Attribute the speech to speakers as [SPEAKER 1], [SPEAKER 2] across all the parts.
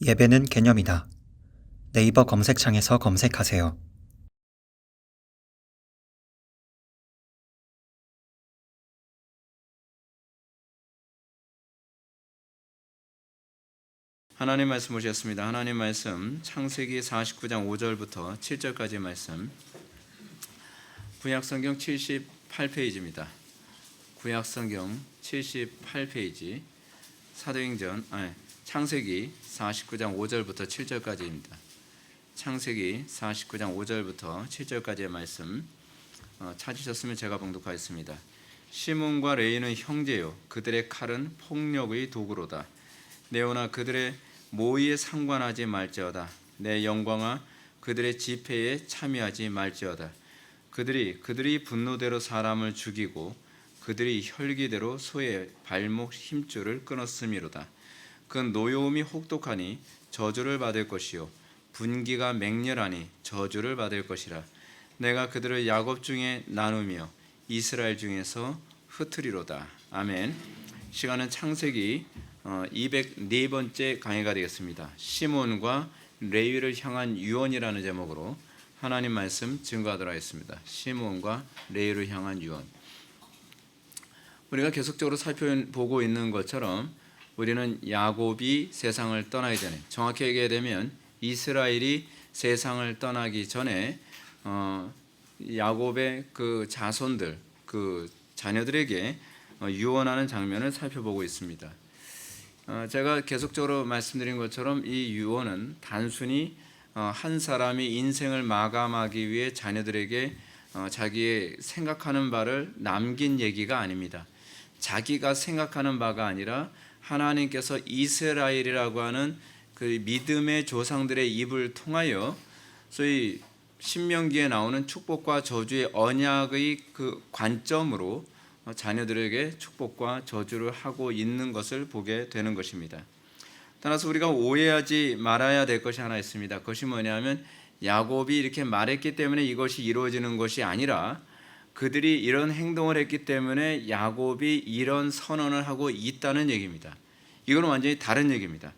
[SPEAKER 1] 예배는 개념이다. 네이버 검색창에서 검색하세요.
[SPEAKER 2] 하나님 말씀 보셨습니다. 하나님 말씀 창세기 49장 5절부터 7절까지 말씀, 구약성경 78페이지입니다. 구약성경 78페이지, 창세기 49장 5절부터 7절까지입니다. 창세기 49장 5절부터 7절까지의 말씀 찾으셨으면 제가 봉독하겠습니다. 시몬과 레위는 형제요, 그들의 칼은 폭력의 도구로다. 네오나 그들의 모의에 상관하지 말지어다. 내 영광아 그들의 집회에 참여하지 말지어다. 그들이 분노대로 사람을 죽이고 그들이 혈기대로 소의 발목 힘줄을 끊었음이로다. 그 노여움이 혹독하니 저주를 받을 것이요 분기가 맹렬하니 저주를 받을 것이라. 내가 그들을 야곱 중에 나누며 이스라엘 중에서 흩으리로다. 아멘. 시간은 창세기 204번째 강의가 되겠습니다. 시몬과 레위를 향한 유언이라는 제목으로 하나님 말씀 증거하도록 하겠습니다. 시몬과 레위를 향한 유언. 우리가 계속적으로 살펴보고 있는 것처럼 우리는 야곱이 세상을 떠나기 전에, 정확히 얘기하면 이스라엘이 세상을 떠나기 전에 야곱의 그 자손들, 그 자녀들에게 유언하는 장면을 살펴보고 있습니다. 제가 계속적으로 말씀드린 것처럼 이 유언은 단순히 한 사람이 인생을 마감하기 위해 자녀들에게 자기의 생각하는 바를 남긴 얘기가 아닙니다. 자기가 생각하는 바가 아니라 하나님께서 이스라엘이라고 하는 그 믿음의 조상들의 입을 통하여 소위 신명기에 나오는 축복과 저주의 언약의 그 관점으로 자녀들에게 축복과 저주를 하고 있는 것을 보게 되는 것입니다. 따라서 우리가 오해하지 말아야 될 것이 하나 있습니다. 그것이 뭐냐면 야곱이 이렇게 말했기 때문에 이것이 이루어지는 것이 아니라 그들이 이런 행동을 했기 때문에 야곱이 이런 선언을 하고 있다는 얘기입니다. 이거는 완전히 다른 얘기입니다.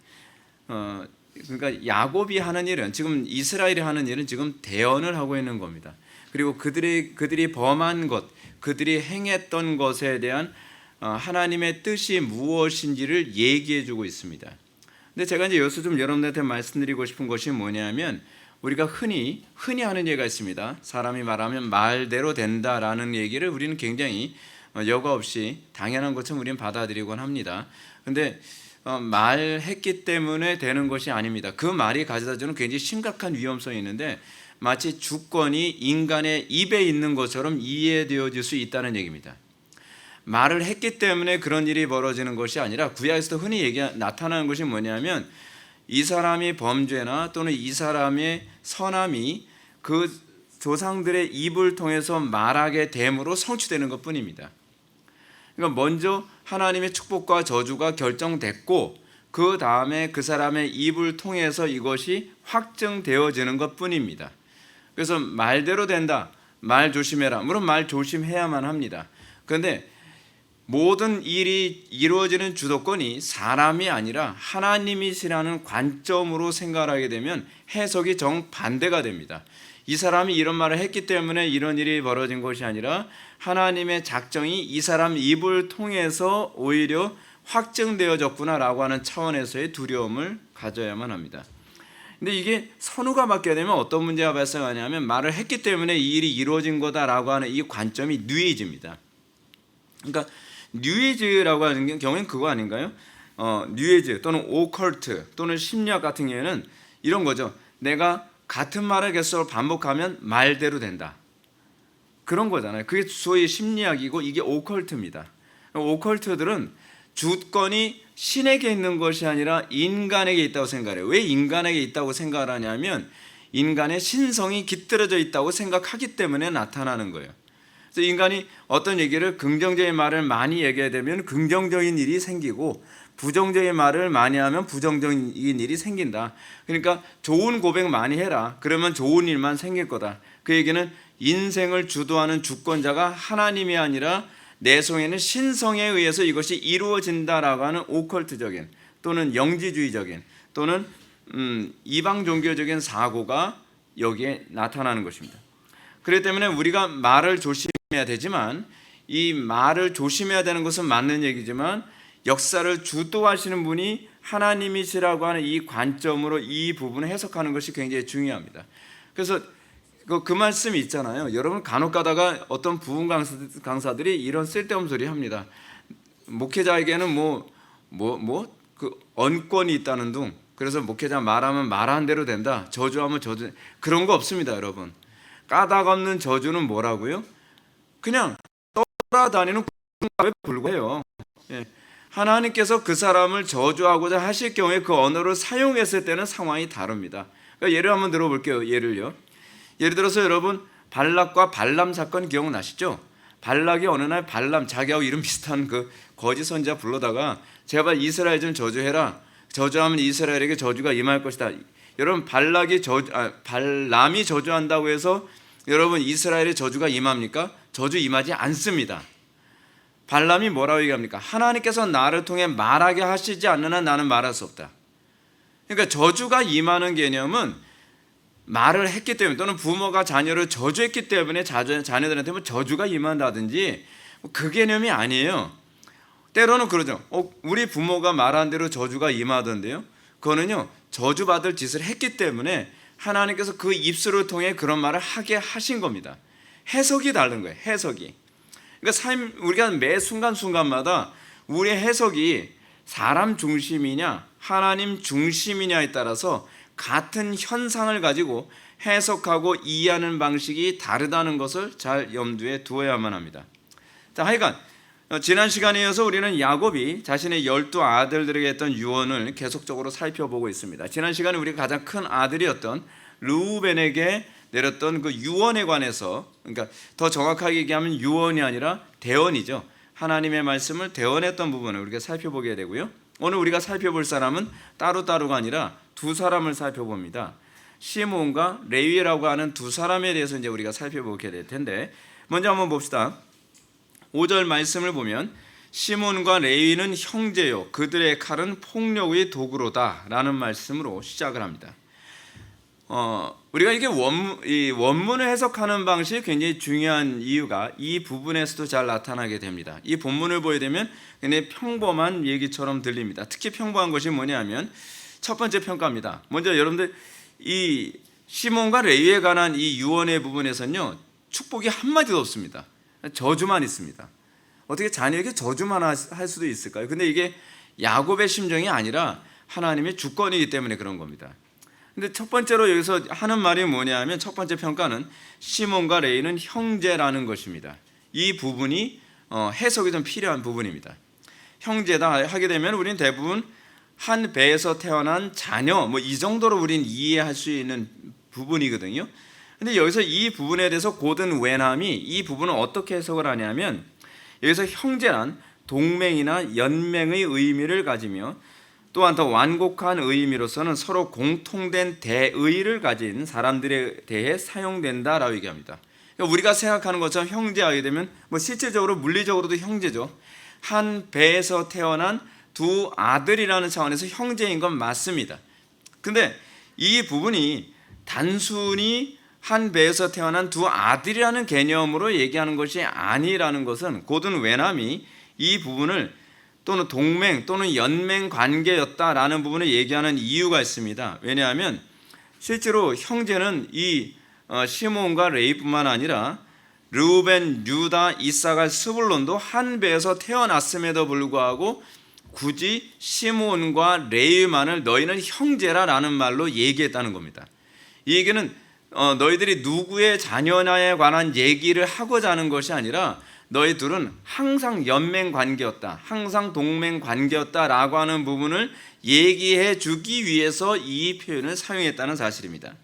[SPEAKER 2] 그러니까 야곱이 하는 일은, 지금 이스라엘이 하는 일은 지금 대언을 하고 있는 겁니다. 그리고 그들이 범한 것, 그들이 행했던 것에 대한 하나님의 뜻이 무엇인지를 얘기해 주고 있습니다. 근데 제가 이제 여기서 좀 여러분들한테 말씀드리고 싶은 것이 뭐냐면, 우리가 흔히 하는 얘기가 있습니다. 사람이 말하면 말대로 된다라는 얘기를 우리는 굉장히 여과 없이 당연한 것처럼 우리는 받아들이곤 합니다. 근데 말했기 때문에 되는 것이 아닙니다. 그 말이 가져다주는 굉장히 심각한 위험성이 있는데, 마치 주권이 인간의 입에 있는 것처럼 이해되어질 수 있다는 얘기입니다. 말을 했기 때문에 그런 일이 벌어지는 것이 아니라, 구약에서도 흔히 나타나는 것이 뭐냐면, 이 사람이 범죄나 또는 이 사람의 선함이 그 조상들의 입을 통해서 말하게 됨으로 성취되는 것뿐입니다. 그러니까 먼저 하나님의 축복과 저주가 결정됐고, 그 다음에 그 사람의 입을 통해서 이것이 확정되어지는 것뿐입니다. 그래서 말대로 된다, 말 조심해라. 물론 말 조심해야만 합니다. 그런데 모든 일이 이루어지는 주도권이 사람이 아니라 하나님이시라는 관점으로 생각하게 되면 해석이 정반대가 됩니다. 이 사람이 이런 말을 했기 때문에 이런 일이 벌어진 것이 아니라 하나님의 작정이 이 사람 입을 통해서 오히려 확정되어졌구나라고 하는 차원에서의 두려움을 가져야만 합니다. 근데 이게 선우가 바뀌게 되면 어떤 문제가 발생하냐면, 말을 했기 때문에 이 일이 이루어진 거다라고 하는 이 관점이 뉴에이지입니다. 그러니까 뉴에이지라고 하는 경우에는 그거 아닌가요? 뉴에이지 또는 오컬트 또는 심리학 같은 경우에는 이런 거죠. 내가 같은 말을 계속 반복하면 말대로 된다, 그런 거잖아요. 그게 소위 심리학이고, 이게 오컬트입니다. 오컬트들은 주권이 신에게 있는 것이 아니라 인간에게 있다고 생각해요. 왜 인간에게 있다고 생각을 하냐면, 인간의 신성이 깃들어져 있다고 생각하기 때문에 나타나는 거예요. 그래서 인간이 어떤 얘기를, 긍정적인 말을 많이 얘기하게 되면 긍정적인 일이 생기고, 부정적인 말을 많이 하면 부정적인 일이 생긴다. 그러니까 좋은 고백 많이 해라, 그러면 좋은 일만 생길 거다. 그 얘기는 인생을 주도하는 주권자가 하나님이 아니라 내 속에는 신성에 의해서 이것이 이루어진다라고 하는 오컬트적인 또는 영지주의적인 또는 이방 종교적인 사고가 여기에 나타나는 것입니다. 그렇기 때문에 우리가 말을 조심해야 되지만 이 말을 조심해야 되는 것은 맞는 얘기지만 역사를 주도하시는 분이 하나님이시라고 하는 이 관점으로 이 부분을 해석하는 것이 굉장히 중요합니다. 그래서 그 말씀이 있잖아요. 여러분 간혹 가다가 어떤 부흥 강사들이 이런 쓸데없는 소리 합니다. 목회자에게는 그 언권이 있다는 둥. 그래서 목회자 말하면 말한 대로 된다. 저주하면 저주. 그런 거 없습니다, 여러분. 까닭 없는 저주는 뭐라고요? 그냥 떠돌아다니는 구름값에 불과해요. 예. 하나님께서 그 사람을 저주하고자 하실 경우에 그 언어를 사용했을 때는 상황이 다릅니다. 그러니까 예를 한번 들어볼게요. 예를 들어서 여러분 발락과 발람 사건 기억나시죠? 발락이 어느 날 발람 자기하고 이름 비슷한 그 거짓 선지자 불러다가 제발 이스라엘 좀 저주해라. 저주하면 이스라엘에게 저주가 임할 것이다. 여러분 발람이 저주한다고 해서 여러분 이스라엘의 저주가 임합니까? 저주 임하지 않습니다. 발람이 뭐라고 얘기합니까? 하나님께서 나를 통해 말하게 하시지 않는 한 나는 말할 수 없다. 그러니까 저주가 임하는 개념은 말을 했기 때문에 또는 부모가 자녀를 저주했기 때문에 자녀들한테 뭐 저주가 임한다든지 그 개념이 아니에요. 때로는 그러죠. 우리 부모가 말한 대로 저주가 임하던데요. 그거는요 저주받을 짓을 했기 때문에 하나님께서 그 입술을 통해 그런 말을 하게 하신 겁니다. 해석이 다른 거예요. 해석이. 그러니까 우리가 매 순간순간마다 우리의 해석이 사람 중심이냐 하나님 중심이냐에 따라서 같은 현상을 가지고 해석하고 이해하는 방식이 다르다는 것을 잘 염두에 두어야만 합니다. 자, 하여간 지난 시간에 이어서 우리는 야곱이 자신의 12 아들들에게 했던 유언을 계속적으로 살펴보고 있습니다. 지난 시간에 우리가 가장 큰 아들이었던 르우벤에게 내렸던 그 유언에 관해서, 그러니까 더 정확하게 얘기하면 유언이 아니라 대언이죠. 하나님의 말씀을 대언했던 부분을 우리가 살펴보게 되고요. 오늘 우리가 살펴볼 사람은 따로따로가 아니라 두 사람을 살펴봅니다. 시몬과 레위라고 하는 두 사람에 대해서 이제 우리가 살펴보게 될 텐데, 먼저 한번 봅시다. 5절 말씀을 보면 시몬과 레위는 형제요 그들의 칼은 폭력의 도구로다라는 말씀으로 시작을 합니다. 우리가 이게 원문을 해석하는 방식이 굉장히 중요한 이유가 이 부분에서도 잘 나타나게 됩니다. 이 본문을 보게 되면 굉장히 평범한 얘기처럼 들립니다. 특히 평범한 것이 뭐냐면 첫 번째 평가입니다. 먼저 여러분들 이 시몬과 레위에 관한 이 유언의 부분에서는요 축복이 한마디도 없습니다. 저주만 있습니다. 어떻게 자녀에게 저주만 할 수도 있을까요? 근데 이게 야곱의 심정이 아니라 하나님의 주권이기 때문에 그런 겁니다. 근데 첫 번째로 여기서 하는 말이 뭐냐면 첫 번째 평가는 시몬과 레위는 형제라는 것입니다. 이 부분이 해석이 좀 필요한 부분입니다. 형제다 하게 되면 우리는 대부분 한 배에서 태어난 자녀 이 정도로 우리는 이해할 수 있는 부분이거든요. 근데 여기서 이 부분에 대해서 고든 웬함이 이 부분을 어떻게 해석을 하냐면 여기서 형제란 동맹이나 연맹의 의미를 가지며 또한 더 완곡한 의미로서는 서로 공통된 대의를 가진 사람들에 대해 사용된다라고 얘기합니다. 그러니까 우리가 생각하는 것처럼 형제하게 되면 실제적으로 물리적으로도 형제죠. 한 배에서 태어난 두 아들이라는 차원에서 형제인 건 맞습니다. 근데 이 부분이 단순히 한 배에서 태어난 두 아들이라는 개념으로 얘기하는 것이 아니라는 것은 고든 웬함이 이 부분을 또는 동맹 또는 연맹 관계였다라는 부분을 얘기하는 이유가 있습니다. 왜냐하면 실제로 형제는 이 시몬과 레위뿐만 아니라 르우벤, 유다, 이사갈, 스불론도 한 배에서 태어났음에도 불구하고 굳이 시몬과 레위만을 너희는 형제라라는 말로 얘기했다는 겁니다. 이 얘기는 너희들이 누구의 자녀냐에 관한 얘기를 하고자 하는 것이 아니라 너희 둘은 항상 연맹 관계였다, 항상 동맹 관계였다라고 하는 부분을 얘기해 주기 위해서 이 표현을 사용했다는 사실입니다.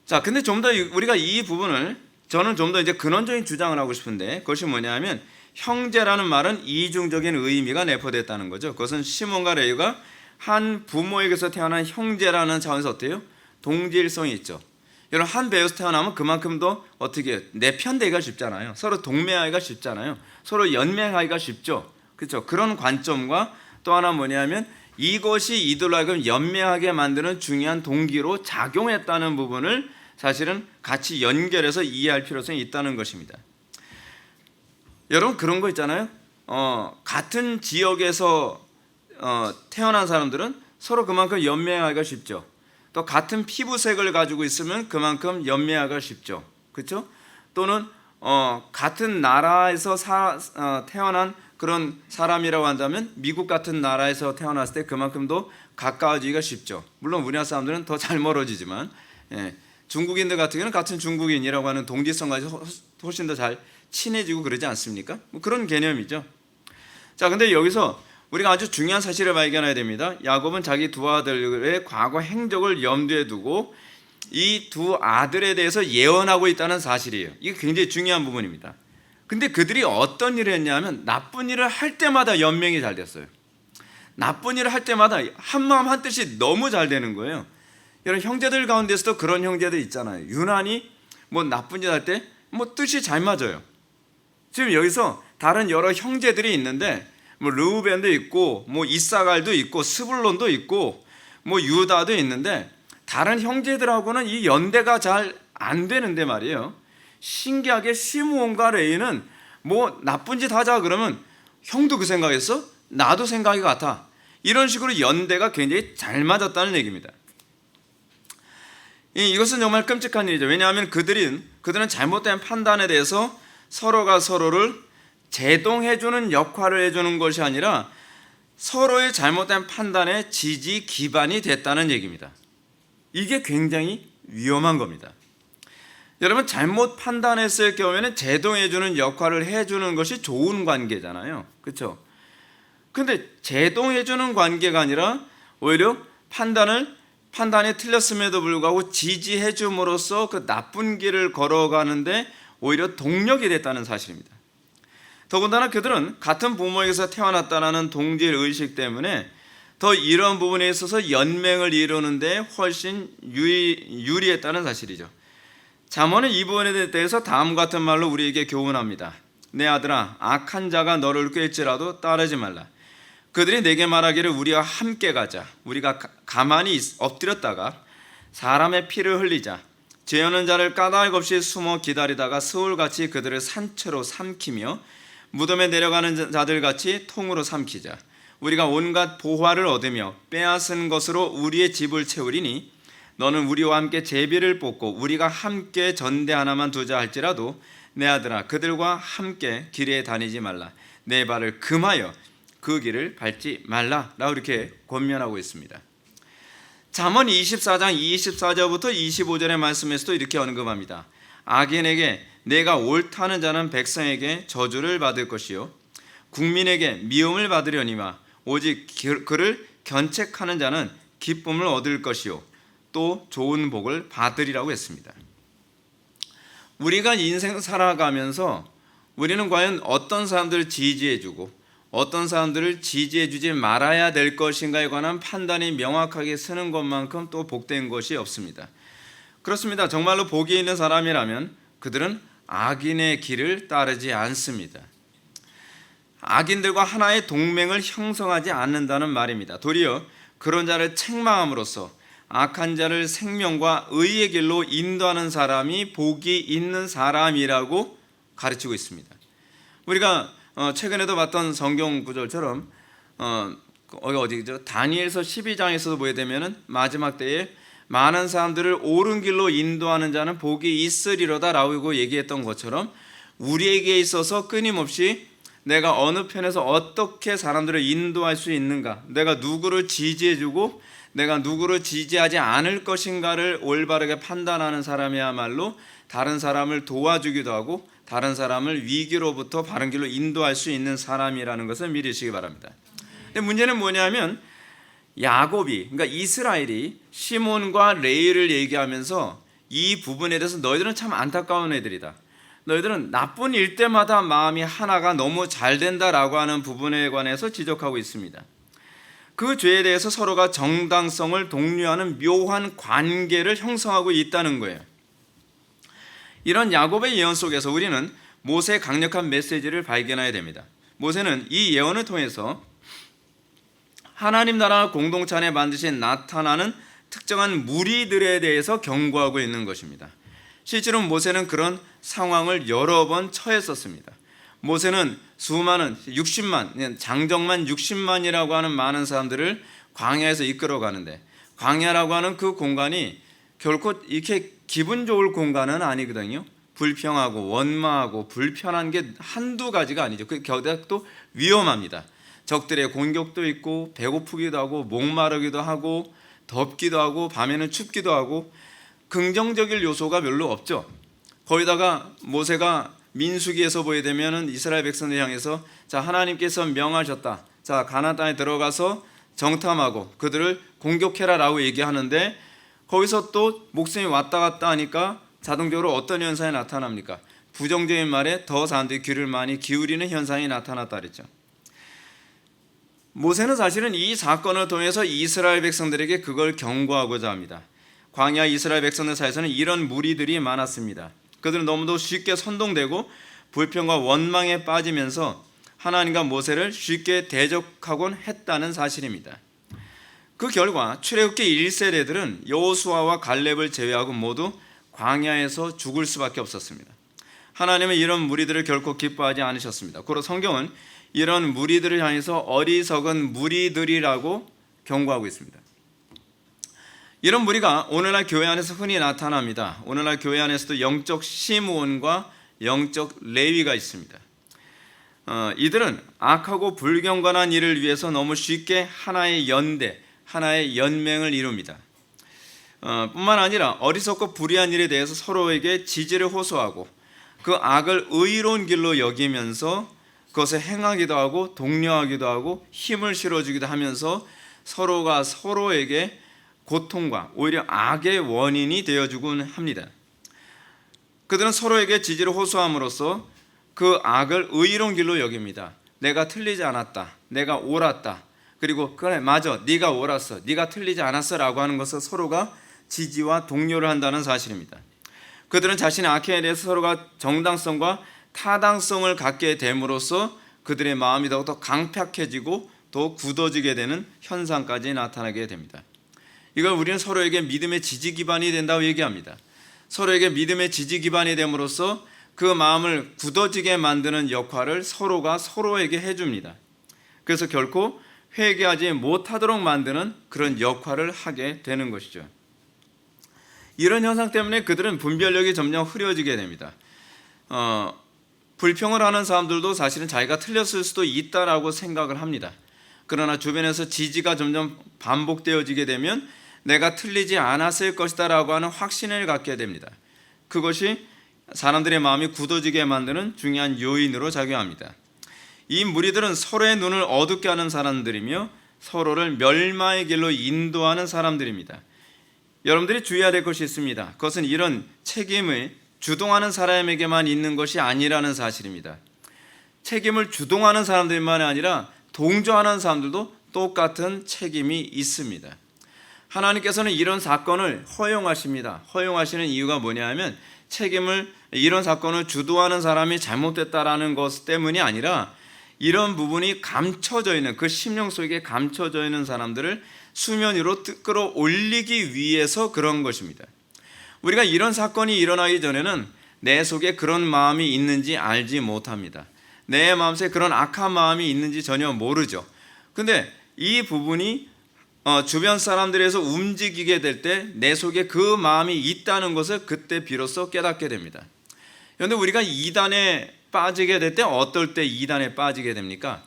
[SPEAKER 2] 자, 근데 좀 더 우리가 이 부분을 저는 좀 더 이제 근원적인 주장을 하고 싶은데 그것이 뭐냐면 형제라는 말은 이중적인 의미가 내포됐다는 거죠. 그것은 시몬과 레위가 한 부모에게서 태어난 형제라는 차원에서 어때요? 동질성이 있죠. 여러분 한 배에서 태어나면 그만큼 더 어떻게 내편되기가 쉽잖아요. 서로 동맹하기가 쉽잖아요. 서로 연맹하기가 쉽죠. 그렇죠. 그런 관점과 또 하나 뭐냐면 이것이 이들로 하여금 연맹하게 만드는 중요한 동기로 작용했다는 부분을 사실은 같이 연결해서 이해할 필요성이 있다는 것입니다. 여러분 그런 거 있잖아요. 같은 지역에서 태어난 사람들은 서로 그만큼 연맹하기가 쉽죠. 또 같은 피부색을 가지고 있으면 그만큼 연맹하기가 쉽죠. 그렇죠? 또는 같은 나라에서 태어난 그런 사람이라고 한다면 미국 같은 나라에서 태어났을 때 그만큼 더 가까워지기가 쉽죠. 물론 우리나라 사람들은 더 잘 멀어지지만 중국인들 같은 경우는 같은 중국인이라고 하는 동지성까지 훨씬 더 잘 친해지고 그러지 않습니까? 뭐 그런 개념이죠. 자, 근데 여기서 우리가 아주 중요한 사실을 발견해야 됩니다. 야곱은 자기 두 아들의 과거 행적을 염두에 두고 이 두 아들에 대해서 예언하고 있다는 사실이에요. 이게 굉장히 중요한 부분입니다. 근데 그들이 어떤 일을 했냐면 나쁜 일을 할 때마다 연맹이 잘 됐어요. 나쁜 일을 할 때마다 한마음 한뜻이 너무 잘 되는 거예요. 여러분 형제들 가운데서도 그런 형제들 있잖아요. 유난히 뭐 나쁜 일 할 때 뭐 뜻이 잘 맞아요. 지금 여기서 다른 여러 형제들이 있는데 뭐 르우벤도 있고 뭐 이사갈도 있고 스불론도 있고 뭐 유다도 있는데 다른 형제들하고는 이 연대가 잘 안 되는데 말이에요. 신기하게 시므온과 레위는 뭐 나쁜 짓 하자 그러면 형도 그 생각했어? 나도 생각이 같아. 이런 식으로 연대가 굉장히 잘 맞았다는 얘기입니다. 이것은 정말 끔찍한 일이죠. 왜냐하면 그들은 잘못된 판단에 대해서 서로가 서로를 제동해주는 역할을 해주는 것이 아니라 서로의 잘못된 판단에 지지 기반이 됐다는 얘기입니다. 이게 굉장히 위험한 겁니다. 여러분 잘못 판단했을 경우에는 제동해주는 역할을 해주는 것이 좋은 관계잖아요. 그렇죠? 근데 제동해주는 관계가 아니라 오히려 판단이 틀렸음에도 불구하고 지지해줌으로써 그 나쁜 길을 걸어가는데 오히려 동력이 됐다는 사실입니다. 더군다나 그들은 같은 부모에게서 태어났다는 동질의식 때문에 더 이런 부분에 있어서 연맹을 이루는데 훨씬 유리했다는 사실이죠. 잠언은 이 부분에 대해서 다음 같은 말로 우리에게 교훈합니다. 내 아들아, 악한 자가 너를 꾀일지라도 따르지 말라. 그들이 내게 말하기를 우리와 함께 가자. 우리가 가만히 엎드렸다가 사람의 피를 흘리자. 죄하는 자를 까닭 없이 숨어 기다리다가 스울같이 그들을 산채로 삼키며 무덤에 내려가는 자들같이 통으로 삼키자. 우리가 온갖 보화를 얻으며 빼앗은 것으로 우리의 집을 채우리니 너는 우리와 함께 제비를 뽑고 우리가 함께 전대 하나만 두자 할지라도 내 아들아 그들과 함께 길에 다니지 말라. 내 발을 금하여 그 길을 밟지 말라라고 이렇게 권면하고 있습니다. 잠언 24장 24절부터 25절의 말씀에서도 이렇게 언급합니다. 악인에게 내가 옳다는 자는 백성에게 저주를 받을 것이요 국민에게 미움을 받으려니와 오직 그를 견책하는 자는 기쁨을 얻을 것이요 또 좋은 복을 받으리라고 했습니다. 우리가 인생 살아가면서 우리는 과연 어떤 사람들을 지지해주고 어떤 사람들을 지지해주지 말아야 될 것인가에 관한 판단이 명확하게 서는 것만큼 또 복된 것이 없습니다. 그렇습니다. 정말로 복이 있는 사람이라면 그들은 악인의 길을 따르지 않습니다. 악인들과 하나의 동맹을 형성하지 않는다는 말입니다. 도리어 그런 자를 책망함으로써 악한 자를 생명과 의의 길로 인도하는 사람이 복이 있는 사람이라고 가르치고 있습니다. 우리가 최근에도 봤던 성경 구절처럼 어디죠? 다니엘서 12장에서도 보게 되면은 마지막 때에 많은 사람들을 옳은 길로 인도하는 자는 복이 있으리로다라고 얘기했던 것처럼 우리에게 있어서 끊임없이 내가 어느 편에서 어떻게 사람들을 인도할 수 있는가, 내가 누구를 지지해주고 내가 누구를 지지하지 않을 것인가를 올바르게 판단하는 사람이야말로 다른 사람을 도와주기도 하고 다른 사람을 위기로부터 바른 길로 인도할 수 있는 사람이라는 것을 믿으시기 바랍니다. 근데 문제는 뭐냐면 야곱이, 그러니까 이스라엘이 시몬과 레위를 얘기하면서 이 부분에 대해서 너희들은 참 안타까운 애들이다. 너희들은 나쁜 일 때마다 마음이 하나가 너무 잘 된다라고 하는 부분에 관해서 지적하고 있습니다. 그 죄에 대해서 서로가 정당성을 독려하는 묘한 관계를 형성하고 있다는 거예요. 이런 야곱의 예언 속에서 우리는 모세의 강력한 메시지를 발견해야 됩니다. 모세는 이 예언을 통해서 하나님 나라 공동체 안에 반드시 나타나는 특정한 무리들에 대해서 경고하고 있는 것입니다. 실제로 모세는 그런 상황을 여러 번 처했었습니다. 모세는 수많은 60만, 장정만 60만이라고 하는 많은 사람들을 광야에서 이끌어 가는데, 광야라고 하는 그 공간이 결코 이렇게 기분 좋을 공간은 아니거든요. 불평하고 원망하고 불편한 게 한두 가지가 아니죠. 그 게다가 또 위험합니다. 적들의 공격도 있고 배고프기도 하고 목마르기도 하고 덥기도 하고 밤에는 춥기도 하고 긍정적인 요소가 별로 없죠. 거기다가 모세가 민수기에서 보게 되면은 이스라엘 백성들 향해서 자, 하나님께서 명하셨다. 자, 가나안 땅에 들어가서 정탐하고 그들을 공격해라라고 얘기하는데, 거기서 또 목숨이 왔다 갔다 하니까 자동적으로 어떤 현상이 나타납니까? 부정적인 말에 더 사람들이 귀를 많이 기울이는 현상이 나타났다 그랬죠. 모세는 사실은 이 사건을 통해서 이스라엘 백성들에게 그걸 경고하고자 합니다. 광야 이스라엘 백성들 사이에서는 이런 무리들이 많았습니다. 그들은 너무도 쉽게 선동되고 불평과 원망에 빠지면서 하나님과 모세를 쉽게 대적하곤 했다는 사실입니다. 그 결과 출애굽기 1세대들은 여호수아와 갈렙을 제외하고 모두 광야에서 죽을 수밖에 없었습니다. 하나님은 이런 무리들을 결코 기뻐하지 않으셨습니다. 그리고 성경은 이런 무리들을 향해서 어리석은 무리들이라고 경고하고 있습니다. 이런 무리가 오늘날 교회 안에서 흔히 나타납니다. 오늘날 교회 안에서도 영적 시므온과 영적 레위가 있습니다. 이들은 악하고 불경건한 일을 위해서 너무 쉽게 하나의 연대, 하나의 연맹을 이룹니다. 뿐만 아니라 어리석고 불의한 일에 대해서 서로에게 지지를 호소하고 그 악을 의로운 길로 여기면서 그것을 행하기도 하고 독려하기도 하고 힘을 실어주기도 하면서 서로가 서로에게 고통과 오히려 악의 원인이 되어주곤 합니다. 그들은 서로에게 지지를 호소함으로써 그 악을 의로운 길로 여깁니다. 내가 틀리지 않았다, 내가 옳았다, 그리고 그래 맞아, 네가 옳았어, 네가 틀리지 않았어 라고 하는 것을 서로가 지지와 독려를 한다는 사실입니다. 그들은 자신의 악행에 대해서 서로가 정당성과 타당성을 갖게 됨으로써 그들의 마음이 더욱더 강팍해지고 더 굳어지게 되는 현상까지 나타나게 됩니다. 이걸 우리는 서로에게 믿음의 지지 기반이 된다고 얘기합니다. 서로에게 믿음의 지지 기반이 됨으로써 그 마음을 굳어지게 만드는 역할을 서로가 서로에게 해줍니다. 그래서 결코 회개하지 못하도록 만드는 그런 역할을 하게 되는 것이죠. 이런 현상 때문에 그들은 분별력이 점점 흐려지게 됩니다. 불평을 하는 사람들도 사실은 자기가 틀렸을 수도 있다라고 생각을 합니다. 그러나 주변에서 지지가 점점 반복되어지게 되면 내가 틀리지 않았을 것이다 라고 하는 확신을 갖게 됩니다. 그것이 사람들의 마음이 굳어지게 만드는 중요한 요인으로 작용합니다. 이 무리들은 서로의 눈을 어둡게 하는 사람들이며 서로를 멸망의 길로 인도하는 사람들입니다. 여러분들이 주의해야 될 것이 있습니다. 그것은 이런 책임을 주동하는 사람에게만 있는 것이 아니라는 사실입니다. 책임을 주동하는 사람들만 아니라 동조하는 사람들도 똑같은 책임이 있습니다. 하나님께서는 이런 사건을 허용하십니다. 허용하시는 이유가 뭐냐 하면 이런 사건을 주도하는 사람이 잘못됐다라는 것 때문이 아니라 이런 부분이 감춰져 있는, 그 심령 속에 감춰져 있는 사람들을 수면 위로 끌어올리기 위해서 그런 것입니다. 우리가 이런 사건이 일어나기 전에는 내 속에 그런 마음이 있는지 알지 못합니다. 내 마음속에 그런 악한 마음이 있는지 전혀 모르죠. 근데 이 부분이 주변 사람들에서 움직이게 될 때 내 속에 그 마음이 있다는 것을 그때 비로소 깨닫게 됩니다. 그런데 우리가 이단에 빠지게 될 때 어떨 때 이단에 빠지게 됩니까?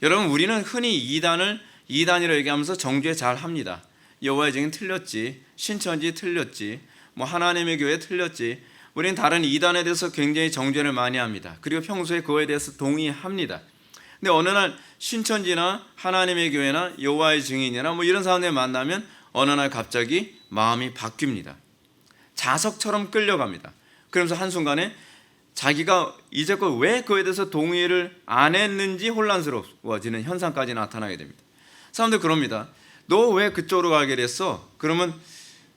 [SPEAKER 2] 여러분, 우리는 흔히 이단이라고 얘기하면서 정죄 잘 합니다. 여호와의 증인 틀렸지, 신천지 틀렸지, 하나님의 교회 틀렸지. 우리는 다른 이단에 대해서 굉장히 정죄를 많이 합니다. 그리고 평소에 그거에 대해서 동의합니다. 근데 어느 날 신천지나 하나님의 교회나 여호와의 증인이나 이런 사람들 만나면 어느 날 갑자기 마음이 바뀝니다. 자석처럼 끌려갑니다. 그러면서 한순간에 자기가 이제껏 왜 그에 대해서 동의를 안 했는지 혼란스러워지는 현상까지 나타나게 됩니다. 사람들 그럽니다. 너 왜 그쪽으로 가게 됐어? 그러면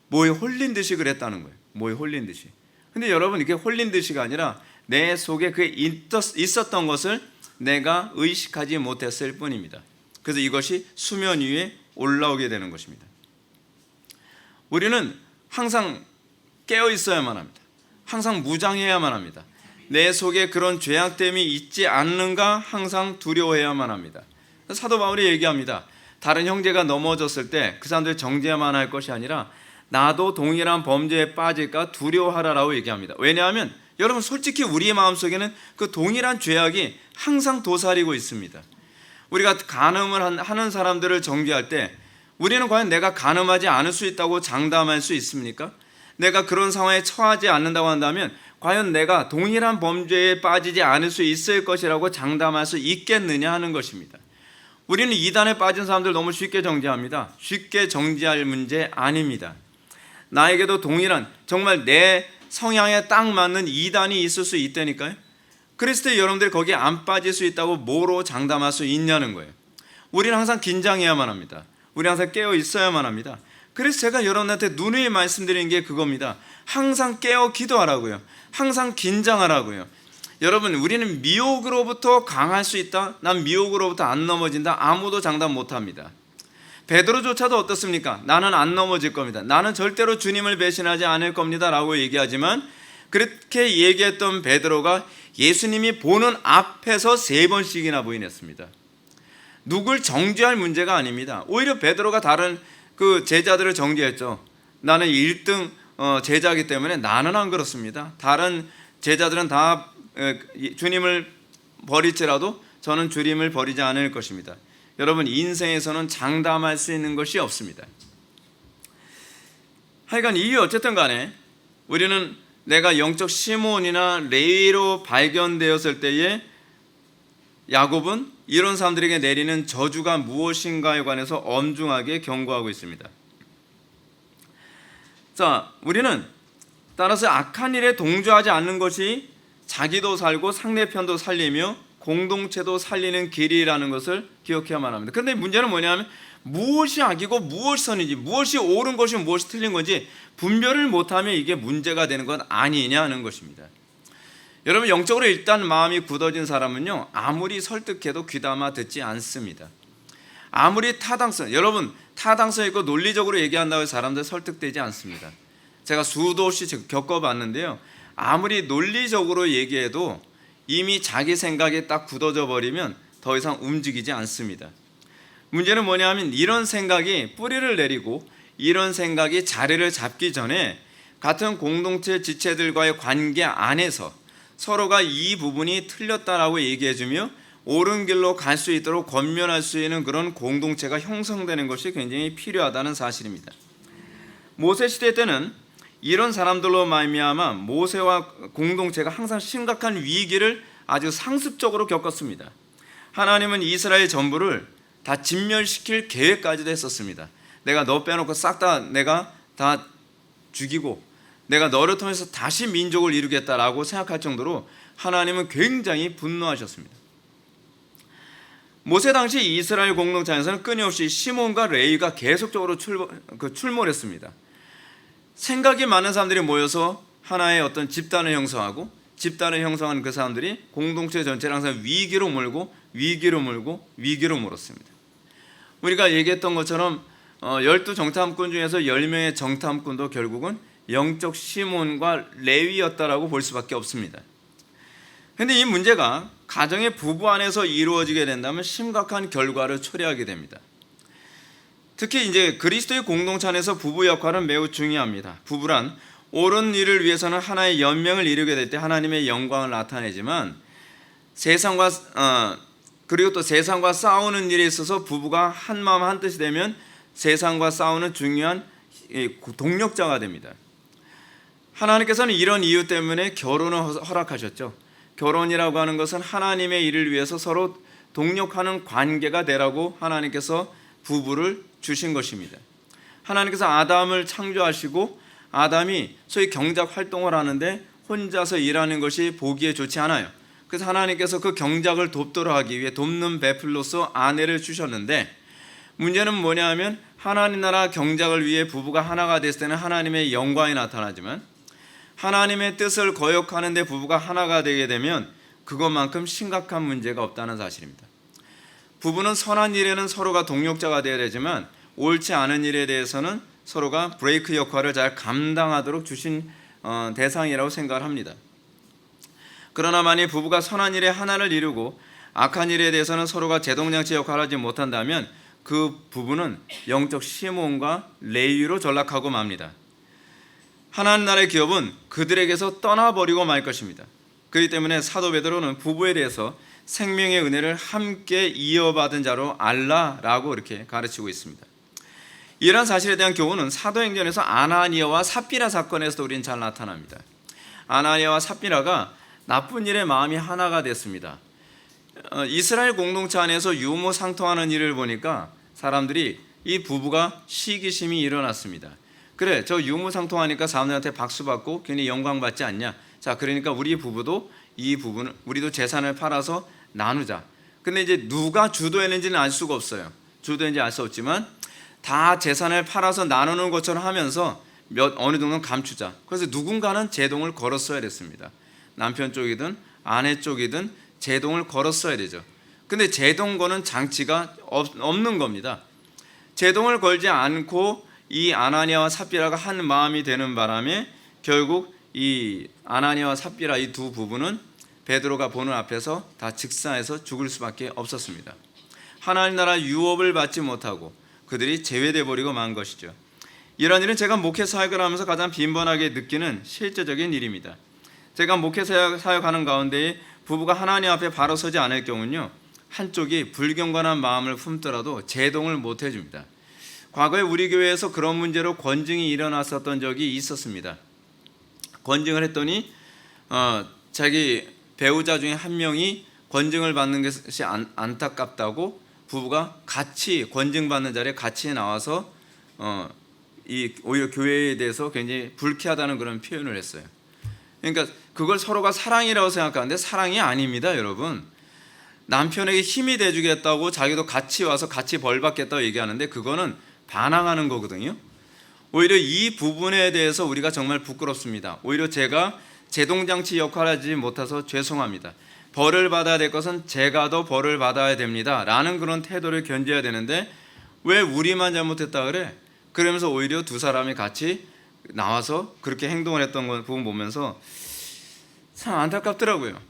[SPEAKER 2] 뭐에 홀린 듯이 그랬다는 거예요. 뭐에 홀린 듯이. 근데 여러분, 이게 홀린 듯이가 아니라 내 속에 그게 있었던 것을 내가 의식하지 못했을 뿐입니다. 그래서 이것이 수면 위에 올라오게 되는 것입니다. 우리는 항상 깨어 있어야만 합니다. 항상 무장해야만 합니다. 내 속에 그런 죄악됨이 있지 않는가 항상 두려워해야만 합니다. 사도 바울이 얘기합니다. 다른 형제가 넘어졌을 때 그 사람들 정죄만 할 것이 아니라 나도 동일한 범죄에 빠질까 두려워하라라고 얘기합니다. 왜냐하면 여러분 솔직히 우리의 마음속에는 그 동일한 죄악이 항상 도사리고 있습니다. 우리가 간음을 하는 사람들을 정죄할 때 우리는 과연 내가 간음하지 않을 수 있다고 장담할 수 있습니까? 내가 그런 상황에 처하지 않는다고 한다면 과연 내가 동일한 범죄에 빠지지 않을 수 있을 것이라고 장담할 수 있겠느냐 하는 것입니다. 우리는 이단에 빠진 사람들 너무 쉽게 정죄합니다. 쉽게 정죄할 문제 아닙니다. 나에게도 동일한 정말 내 성향에 딱 맞는 이단이 있을 수 있다니까요. 그랬을 때 여러분들이 거기에 안 빠질 수 있다고 뭐로 장담할 수 있냐는 거예요. 우리는 항상 긴장해야만 합니다. 우리 항상 깨어 있어야만 합니다. 그래서 제가 여러분한테 누누이 말씀드리는 게 그겁니다. 항상 깨어 기도하라고요. 항상 긴장하라고요. 여러분 우리는 미혹으로부터 강할 수 있다. 난 미혹으로부터 안 넘어진다. 아무도 장담 못합니다. 베드로조차도 어떻습니까? 나는 안 넘어질 겁니다. 나는 절대로 주님을 배신하지 않을 겁니다 라고 얘기하지만 그렇게 얘기했던 베드로가 예수님이 보는 앞에서 3번씩이나 부인했습니다. 누굴 정죄할 문제가 아닙니다. 오히려 베드로가 다른 그 제자들을 정죄했죠. 나는 1등 제자이기 때문에 나는 안 그렇습니다. 다른 제자들은 다 주님을 버릴지라도 저는 주님을 버리지 않을 것입니다. 여러분 인생에서는 장담할 수 있는 것이 없습니다. 하여간 이유 어쨌든 간에 우리는 내가 영적 시몬이나 레위로 발견되었을 때에 야곱은 이런 사람들에게 내리는 저주가 무엇인가에 관해서 엄중하게 경고하고 있습니다. 자, 우리는 따라서 악한 일에 동조하지 않는 것이 자기도 살고 상대편도 살리며 공동체도 살리는 길이라는 것을 기억해야만 합니다. 그런데 문제는 뭐냐면 무엇이 악이고 무엇이 선인지, 무엇이 옳은 것이 무엇이 틀린 건지 분별을 못하면 이게 문제가 되는 것 아니냐 하는 것입니다. 여러분 영적으로 일단 마음이 굳어진 사람은요 아무리 설득해도 귀담아 듣지 않습니다. 아무리 여러분 타당성 있고 논리적으로 얘기한다고 해서 사람들 설득되지 않습니다. 제가 수도 없이 겪어봤는데요, 아무리 논리적으로 얘기해도 이미 자기 생각에 딱 굳어져 버리면 더 이상 움직이지 않습니다. 문제는 뭐냐면 이런 생각이 뿌리를 내리고 이런 생각이 자리를 잡기 전에 같은 공동체 지체들과의 관계 안에서 서로가 이 부분이 틀렸다라고 얘기해주며 옳은 길로 갈 수 있도록 권면할 수 있는 그런 공동체가 형성되는 것이 굉장히 필요하다는 사실입니다. 모세 시대 때는 이런 사람들로 말미암아 모세와 공동체가 항상 심각한 위기를 아주 상습적으로 겪었습니다. 하나님은 이스라엘 전부를 다 진멸시킬 계획까지도 했었습니다. 내가 너 빼놓고 싹 다 내가 다 죽이고 내가 너를 통해서 다시 민족을 이루겠다라고 생각할 정도로 하나님은 굉장히 분노하셨습니다. 모세 당시 이스라엘 공동체에서는 끊임없이 시몬과 레위가 계속적으로 출몰했습니다. 생각이 많은 사람들이 모여서 하나의 어떤 집단을 형성하고 집단을 형성한 그 사람들이 공동체 전체를 항상 위기로 몰고 몰았습니다. 우리가 얘기했던 것처럼 12정탐꾼 중에서 10명의 정탐꾼도 결국은 영적 시몬과 레위였다라고 볼 수밖에 없습니다. 그런데 이 문제가 가정의 부부 안에서 이루어지게 된다면 심각한 결과를 초래하게 됩니다. 특히 이제 그리스도의 공동체 안에서 부부 역할은 매우 중요합니다. 부부란 옳은 일을 위해서는 하나의 연명을 이루게 될 때 하나님의 영광을 나타내지만 그리고 또 세상과 싸우는 일에 있어서 부부가 한 마음 한 뜻이 되면 세상과 싸우는 중요한 동력자가 됩니다. 하나님께서는 이런 이유 때문에 결혼을 허락하셨죠. 결혼이라고 하는 것은 하나님의 일을 위해서 서로 동력하는 관계가 되라고 하나님께서 부부를 주신 것입니다. 하나님께서 아담을 창조하시고 아담이 소위 경작 활동을 하는데 혼자서 일하는 것이 보기에 좋지 않아요. 그래서 하나님께서 그 경작을 돕도록 하기 위해 돕는 베풀로서 아내를 주셨는데, 문제는 뭐냐 하면 하나님 나라 경작을 위해 부부가 하나가 됐을 때는 하나님의 영광이 나타나지만 하나님의 뜻을 거역하는 데 부부가 하나가 되게 되면 그것만큼 심각한 문제가 없다는 사실입니다. 부부는 선한 일에는 서로가 동력자가 되어야 되지만 옳지 않은 일에 대해서는 서로가 브레이크 역할을 잘 감당하도록 주신 대상이라고 생각을 합니다. 그러나 만일 부부가 선한 일에 하나를 이루고 악한 일에 대해서는 서로가 제동장치 역할을 하지 못한다면 그 부부는 영적 시몬과 레위로 전락하고 맙니다. 하나님 나라의 기업은 그들에게서 떠나버리고 말 것입니다. 그렇기 때문에 사도 베드로는 부부에 대해서 생명의 은혜를 함께 이어받은 자로 알라라고 이렇게 가르치고 있습니다. 이러한 사실에 대한 교훈은 사도행전에서 아나니아와 삽비라 사건에서도 우리는 잘 나타납니다. 아나니아와 삽비라가 나쁜 일에 마음이 하나가 됐습니다. 이스라엘 공동체 안에서 유무상통하는 일을 보니까 사람들이 이 부부가 시기심이 일어났습니다. 그래, 저 유무상통하니까 사람들한테 박수 받고 괜히 영광 받지 않냐? 자, 그러니까 우리 부부도 이 부부는 우리도 재산을 팔아서 나누자. 근데 이제 누가 주도했는지는 알 수가 없어요. 주도했는지 알 수 없지만 다 재산을 팔아서 나누는 것처럼 하면서 어느 정도는 감추자. 그래서 누군가는 제동을 걸었어야 됐습니다. 남편 쪽이든 아내 쪽이든 제동을 걸었어야 되죠. 근데 제동 거는 장치가 없는 겁니다. 제동을 걸지 않고 이 아나니아와 삽비라가 한 마음이 되는 바람에 결국 이 아나니아와 삽비라 이 두 부부는 베드로가 보는 앞에서 다 즉사해서 죽을 수밖에 없었습니다. 하나님 나라 유업을 받지 못하고 그들이 제외돼 버리고 만 것이죠. 이런 일은 제가 목회 사역을 하면서 가장 빈번하게 느끼는 실제적인 일입니다. 제가 목회 사역하는 가운데 부부가 하나님 앞에 바로 서지 않을 경우는요, 한쪽이 불경건한 마음을 품더라도 제동을 못 해줍니다. 과거에 우리 교회에서 그런 문제로 권증이 일어났었던 적이 있었습니다. 권증을 했더니 자기 배우자 중에 한 명이 권증을 받는 것이 안타깝다고 부부가 같이 권증받는 자리에 같이 나와서 오히려 교회에 대해서 굉장히 불쾌하다는 그런 표현을 했어요. 그러니까 그걸 서로가 사랑이라고 생각하는데 사랑이 아닙니다, 여러분. 남편에게 힘이 돼주겠다고 자기도 같이 와서 같이 벌받겠다고 얘기하는데 그거는 반항하는 거거든요. 오히려 이 부분에 대해서 우리가 정말 부끄럽습니다. 오히려 제가 제동장치 역할을 하지 못해서 죄송합니다. 벌을 받아야 될 것은 제가 더 벌을 받아야 됩니다 라는 그런 태도를 견뎌야 되는데 왜 우리만 잘못했다 그래? 그러면서 오히려 두 사람이 같이 나와서 그렇게 행동을 했던 걸 부분 보면서 참 안타깝더라고요.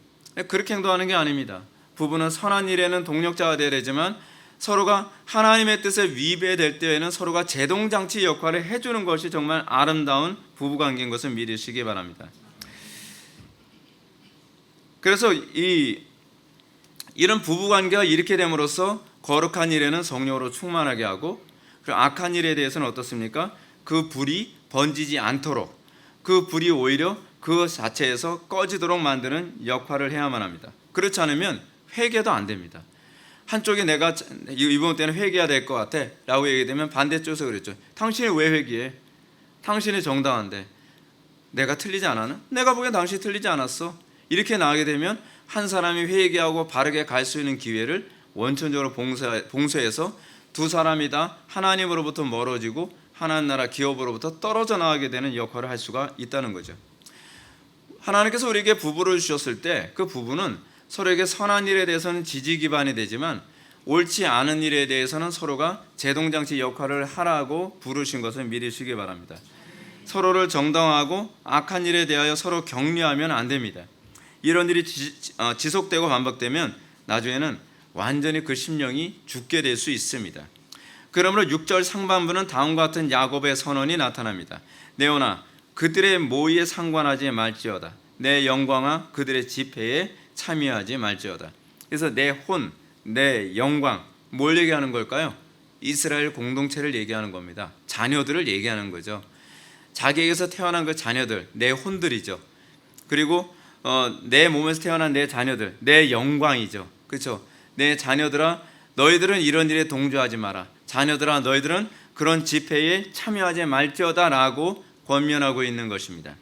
[SPEAKER 2] 그렇게 행동하는 게 아닙니다. 부부는 선한 일에는 동력자가 되어야 되지만 서로가 하나님의 뜻에 위배될 때에는 서로가 제동장치 역할을 해주는 것이 정말 아름다운 부부관계인 것을 믿으시기 바랍니다. 그래서 이런 부부관계가 이렇게 됨으로써 거룩한 일에는 성령으로 충만하게 하고 그리고 악한 일에 대해서는 어떻습니까? 그 불이 번지지 않도록 그 불이 오히려 그 자체에서 꺼지도록 만드는 역할을 해야만 합니다. 그렇지 않으면 회개도 안 됩니다. 한쪽이 내가 이번 때는 회개해야 될 것 같아 라고 얘기되면 반대쪽에서 그랬죠. 당신이 왜 회개해? 당신이 정당한데 내가 틀리지 않았나? 내가 보기엔 당신이 틀리지 않았어. 이렇게 나가게 되면 한 사람이 회개하고 바르게 갈 수 있는 기회를 원천적으로 봉쇄해서 두 사람이 다 하나님으로부터 멀어지고 하나님 나라 기업으로부터 떨어져 나가게 되는 역할을 할 수가 있다는 거죠. 하나님께서 우리에게 부부를 주셨을 때 그 부부는 서로에게 선한 일에 대해서는 지지 기반이 되지만 옳지 않은 일에 대해서는 서로가 제동장치 역할을 하라고 부르신 것을 믿으시기 바랍니다. 서로를 정당화하고 악한 일에 대하여 서로 격려하면 안 됩니다. 이런 일이 지속되고 반복되면 나중에는 완전히 그 심령이 죽게 될 수 있습니다. 그러므로 6절 상반부는 다음과 같은 야곱의 선언이 나타납니다. 내오나 그들의 모의에 상관하지 말지어다. 내 영광아 그들의 집회에 참여하지 말지어다. 그래서 내 혼, 내 영광 뭘 얘기하는 걸까요? 이스라엘 공동체를 얘기하는 겁니다. 자녀들을 얘기하는 거죠. 자기에게서 태어난 그 자녀들, 내 혼들이죠. 그리고 내 몸에서 태어난 내 자녀들, 내 영광이죠. 그렇죠? 내 자녀들아 너희들은 이런 일에 동조하지 마라. 자녀들아 너희들은 그런 집회에 참여하지 말지어다라고 권면하고 있는 것입니다.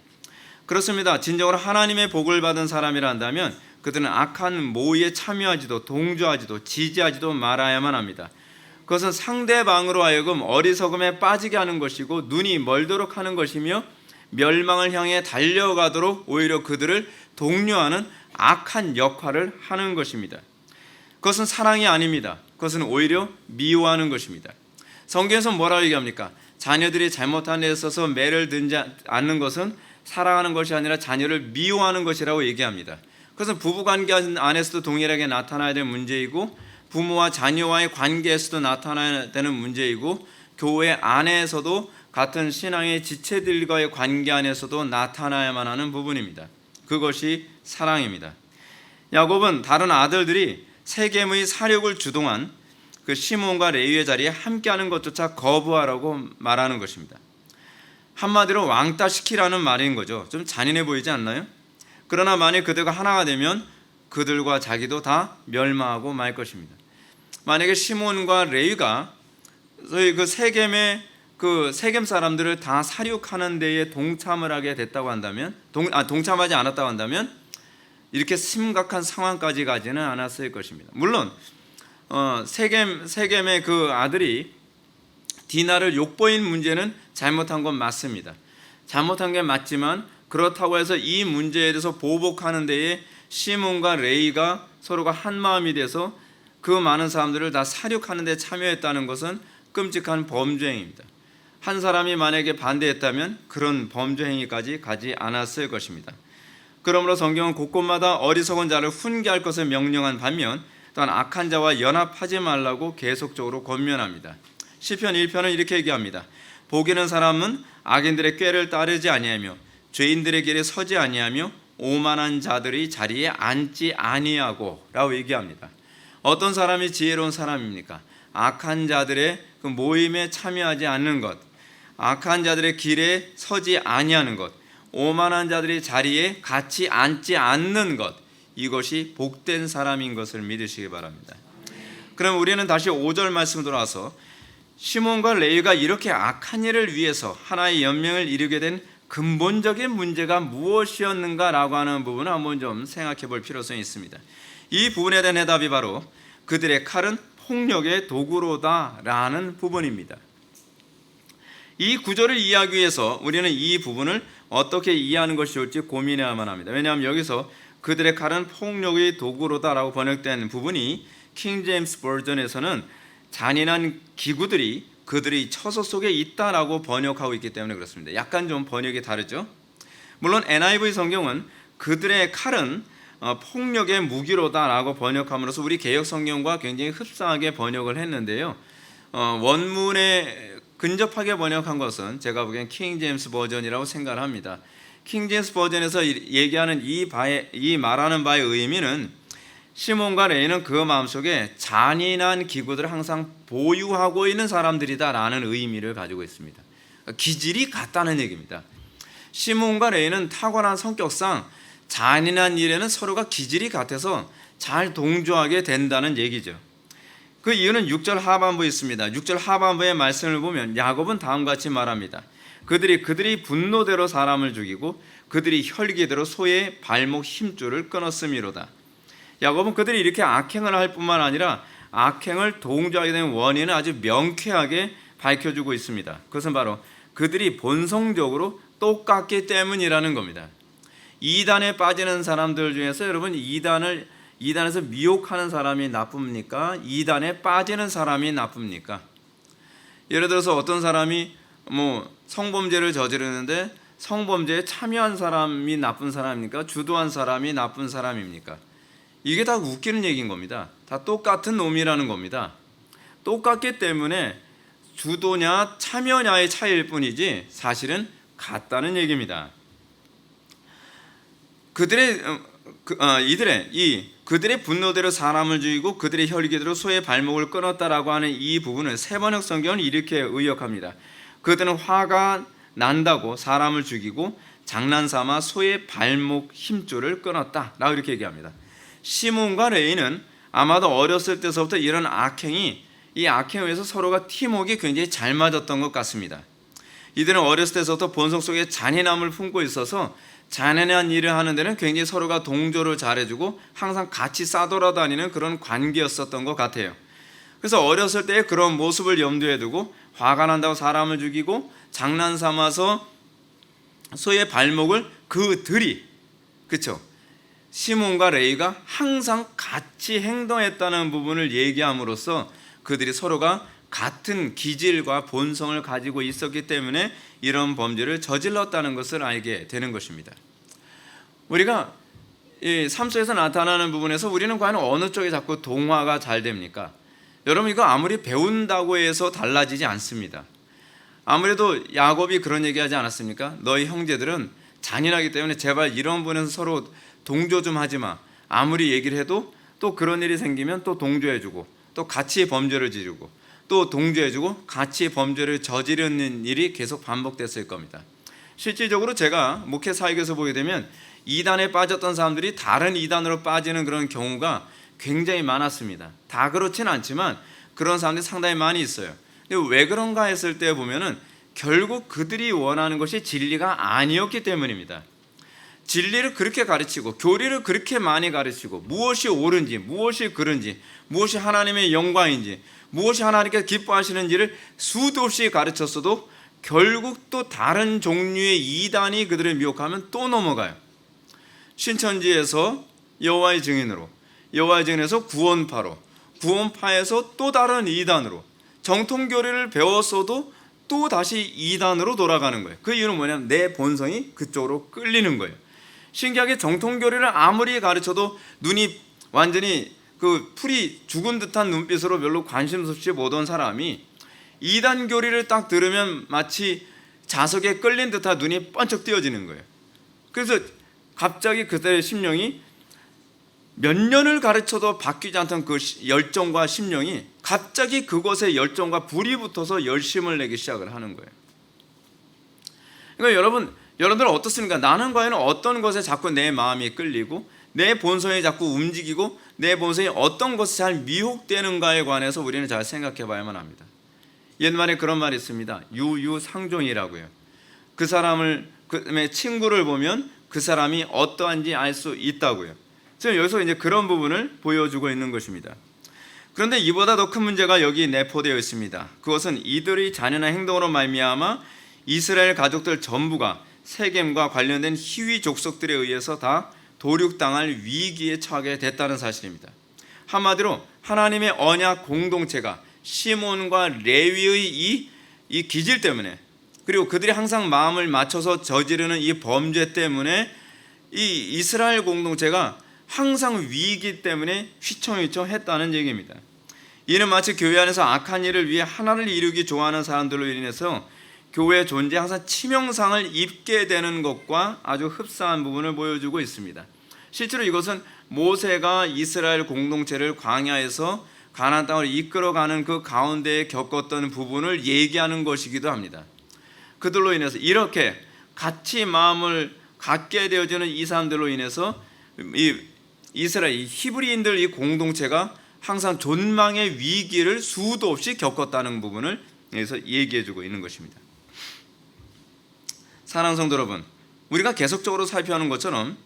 [SPEAKER 2] 그렇습니다. 진정으로 하나님의 복을 받은 사람이라 한다면 그들은 악한 모의에 참여하지도 동조하지도 지지하지도 말아야만 합니다. 그것은 상대방으로 하여금 어리석음에 빠지게 하는 것이고 눈이 멀도록 하는 것이며 멸망을 향해 달려가도록 오히려 그들을 독려하는 악한 역할을 하는 것입니다. 그것은 사랑이 아닙니다. 그것은 오히려 미워하는 것입니다. 성경에서 뭐라고 얘기합니까? 자녀들이 잘못한 데 있어서 매를 들지 않는 것은 사랑하는 것이 아니라 자녀를 미워하는 것이라고 얘기합니다. 그것은 부부관계 안에서도 동일하게 나타나야 되는 문제이고, 부모와 자녀와의 관계에서도 나타나야 되는 문제이고, 교회 안에서도 같은 신앙의 지체들과의 관계 안에서도 나타나야만 하는 부분입니다. 그것이 사랑입니다. 야곱은 다른 아들들이 세겜의 사륙을 주동한 그 시몬과 레위의 자리에 함께하는 것조차 거부하라고 말하는 것입니다. 한마디로 왕따시키라는 말인 거죠. 좀 잔인해 보이지 않나요? 그러나 만약 그들과 하나가 되면 그들과 자기도 다 멸망하고 말 것입니다. 만약에 시몬과 레위가 저희 그 세겜 사람들을 다 사륙하는 데에 동참을 하게 됐다고 한다면, 동참하지 않았다고 한다면 이렇게 심각한 상황까지 가지는 않았을 것입니다. 물론 세겜의 그 아들이 디나를 욕보인 문제는 잘못한 건 맞습니다. 잘못한 게 맞지만 그렇다고 해서 이 문제에 대해서 보복하는 데에 시몬과 레위가 서로가 한 마음이 돼서 그 많은 사람들을 다 사륙하는 데 참여했다는 것은 끔찍한 범죄 행위입니다. 한 사람이 만약에 반대했다면 그런 범죄 행위까지 가지 않았을 것입니다. 그러므로 성경은 곳곳마다 어리석은 자를 훈계할 것을 명령한 반면 또한 악한 자와 연합하지 말라고 계속적으로 권면합니다. 시편 1편은 이렇게 얘기합니다. 복이는 사람은 악인들의 꾀를 따르지 아니하며 죄인들의 길에 서지 아니하며 오만한 자들의 자리에 앉지 아니하고 라고 얘기합니다. 어떤 사람이 지혜로운 사람입니까? 악한 자들의 그 모임에 참여하지 않는 것, 악한 자들의 길에 서지 아니하는 것, 오만한 자들의 자리에 같이 앉지 않는 것, 이것이 복된 사람인 것을 믿으시기 바랍니다. 그럼 우리는 다시 5절 말씀 돌아와서 시몬과 레위가 이렇게 악한 일을 위해서 하나의 연맹을 이루게 된 근본적인 문제가 무엇이었는가라고 하는 부분을 한번 좀 생각해 볼 필요성이 있습니다. 이 부분에 대한 해답이 바로 그들의 칼은 폭력의 도구로다라는 부분입니다. 이 구절을 이해하기 위해서 우리는 이 부분을 어떻게 이해하는 것이 좋을지 고민해야만 합니다. 왜냐하면 여기서 그들의 칼은 폭력의 도구로다라고 번역된 부분이 킹 제임스 버전에서는 잔인한 기구들이 그들의 처소 속에 있다라고 번역하고 있기 때문에 그렇습니다. 약간 좀 번역이 다르죠. 물론 NIV 성경은 그들의 칼은 폭력의 무기로다라고 번역함으로써 우리 개역 성경과 굉장히 흡사하게 번역을 했는데요. 원문에 근접하게 번역한 것은 제가 보기엔 킹 제임스 버전이라고 생각을 합니다. 킹 제임스 버전에서 얘기하는 이 말하는 바의 의미는 시몬과 레위는 그 마음속에 잔인한 기구들을 항상 보유하고 있는 사람들이다라는 의미를 가지고 있습니다. 기질이 같다는 얘기입니다. 시몬과 레위는 타고난 성격상 잔인한 일에는 서로가 기질이 같아서 잘 동조하게 된다는 얘기죠. 그 이유는 6절 하반부에 있습니다. 6절 하반부의 말씀을 보면 야곱은 다음과 같이 말합니다. 그들이 분노대로 사람을 죽이고 그들이 혈기대로 소의 발목 힘줄을 끊었음이로다. 야곱은 그들이 이렇게 악행을 할 뿐만 아니라 악행을 동조하게 된 원인을 아주 명쾌하게 밝혀주고 있습니다. 그것은 바로 그들이 본성적으로 똑같기 때문이라는 겁니다. 이단에 빠지는 사람들 중에서 여러분 이단에서 미혹하는 사람이 나쁩니까? 이단에 빠지는 사람이 나쁩니까? 예를 들어서 어떤 사람이 성범죄를 저지르는데 성범죄에 참여한 사람이 나쁜 사람입니까? 주도한 사람이 나쁜 사람입니까? 이게 다 웃기는 얘기인 겁니다. 다 똑같은 놈이라는 겁니다. 똑같기 때문에 주도냐 참여냐의 차이일 뿐이지 사실은 같다는 얘기입니다. 그들의 분노대로 사람을 죽이고 그들의 혈기대로 소의 발목을 끊었다라고 하는 이 부분을 세번역 성경은 이렇게 의역합니다. 그들은 화가 난다고 사람을 죽이고 장난삼아 소의 발목 힘줄을 끊었다라고 이렇게 얘기합니다. 시몬과 레위는 아마도 어렸을 때서부터 이런 이 악행에 의해서 서로가 팀워크가 굉장히 잘 맞았던 것 같습니다. 이들은 어렸을 때서부터 본성 속에 잔인함을 품고 있어서 잔인한 일을 하는 데는 굉장히 서로가 동조를 잘해주고 항상 같이 싸돌아다니는 그런 관계였었던 것 같아요. 그래서 어렸을 때 그런 모습을 염두에 두고 화가 난다고 사람을 죽이고 장난삼아서 소의 발목을 그들이 시몬과 레위가 항상 같이 행동했다는 부분을 얘기함으로써 그들이 서로가 같은 기질과 본성을 가지고 있었기 때문에 이런 범죄를 저질렀다는 것을 알게 되는 것입니다. 우리가 이 삶 속에서 나타나는 부분에서 우리는 과연 어느 쪽에 자꾸 동화가 잘 됩니까? 여러분, 이거 아무리 배운다고 해서 달라지지 않습니다. 아무래도 야곱이 그런 얘기하지 않았습니까? 너희 형제들은 잔인하기 때문에 제발 이런 부분에서 서로 동조 좀 하지 마. 아무리 얘기를 해도 또 그런 일이 생기면 또 동조해주고 또 같이 범죄를 저지르고 또 동조해주고 같이 범죄를 저지르는 일이 계속 반복됐을 겁니다. 실질적으로 제가 목회 사역에서 보게 되면 이단에 빠졌던 사람들이 다른 이단으로 빠지는 그런 경우가 굉장히 많았습니다. 다 그렇진 않지만 그런 사람들이 상당히 많이 있어요. 근데 왜 그런가 했을 때 보면은 결국 그들이 원하는 것이 진리가 아니었기 때문입니다. 진리를 그렇게 가르치고 교리를 그렇게 많이 가르치고 무엇이 옳은지 무엇이 그른지 무엇이 하나님의 영광인지 무엇이 하나님께서 기뻐하시는지를 수도 없이 가르쳤어도 결국 또 다른 종류의 이단이 그들을 미혹하면 또 넘어가요. 신천지에서 여호와의 증인으로, 여호와의 증인에서 구원파로, 구원파에서 또 다른 이단으로, 정통교리를 배웠어도 또 다시 이단으로 돌아가는 거예요. 그 이유는 뭐냐면 내 본성이 그쪽으로 끌리는 거예요. 신기하게 정통교리를 아무리 가르쳐도 눈이 완전히 그 풀이 죽은 듯한 눈빛으로 별로 관심 없이 보던 사람이 이단 교리를 딱 들으면 마치 자석에 끌린 듯한 눈이 번쩍 띄어지는 거예요. 그래서 갑자기 그들의 심령이 몇 년을 가르쳐도 바뀌지 않던 그 열정과 심령이 갑자기 그것에 열정과 불이 붙어서 열심을 내기 시작을 하는 거예요. 그러니까 여러분들 어떻습니까? 나는 과연 어떤 것에 자꾸 내 마음이 끌리고 내 본성이 자꾸 움직이고 내 본성이 어떤 것에 잘 미혹되는가에 관해서 우리는 잘 생각해 봐야만 합니다. 옛말에 그런 말이 있습니다. 유유상종이라고요. 그 사람을 그의 친구를 보면 그 사람이 어떠한지 알 수 있다고요. 지금 여기서 이제 그런 부분을 보여주고 있는 것입니다. 그런데 이보다 더 큰 문제가 여기 내포되어 있습니다. 그것은 이들의 잔인한 행동으로 말미암아 이스라엘 가족들 전부가 세겜과 관련된 희위 족속들에 의해서 다 도륙당할 위기에 처하게 됐다는 사실입니다. 한마디로 하나님의 언약 공동체가 시몬과 레위의 이 기질 때문에 그리고 그들이 항상 마음을 맞춰서 저지르는 이 범죄 때문에 이 이스라엘 공동체가 항상 위기 때문에 휘청휘청했다는 얘기입니다. 이는 마치 교회 안에서 악한 일을 위해 하나를 이루기 좋아하는 사람들로 인해서 교회의 존재에 항상 치명상을 입게 되는 것과 아주 흡사한 부분을 보여주고 있습니다. 실제로 이것은 모세가 이스라엘 공동체를 광야에서 가나안 땅으로 이끌어가는 그 가운데에 겪었던 부분을 얘기하는 것이기도 합니다. 그들로 인해서 이렇게 같이 마음을 갖게 되어지는 이 사람들로 인해서 이 이스라엘 이 히브리인들 이 공동체가 항상 존망의 위기를 수도 없이 겪었다는 부분을 여기서 얘기해주고 있는 것입니다. 사랑하는 성도 여러분, 우리가 계속적으로 살펴하는 것처럼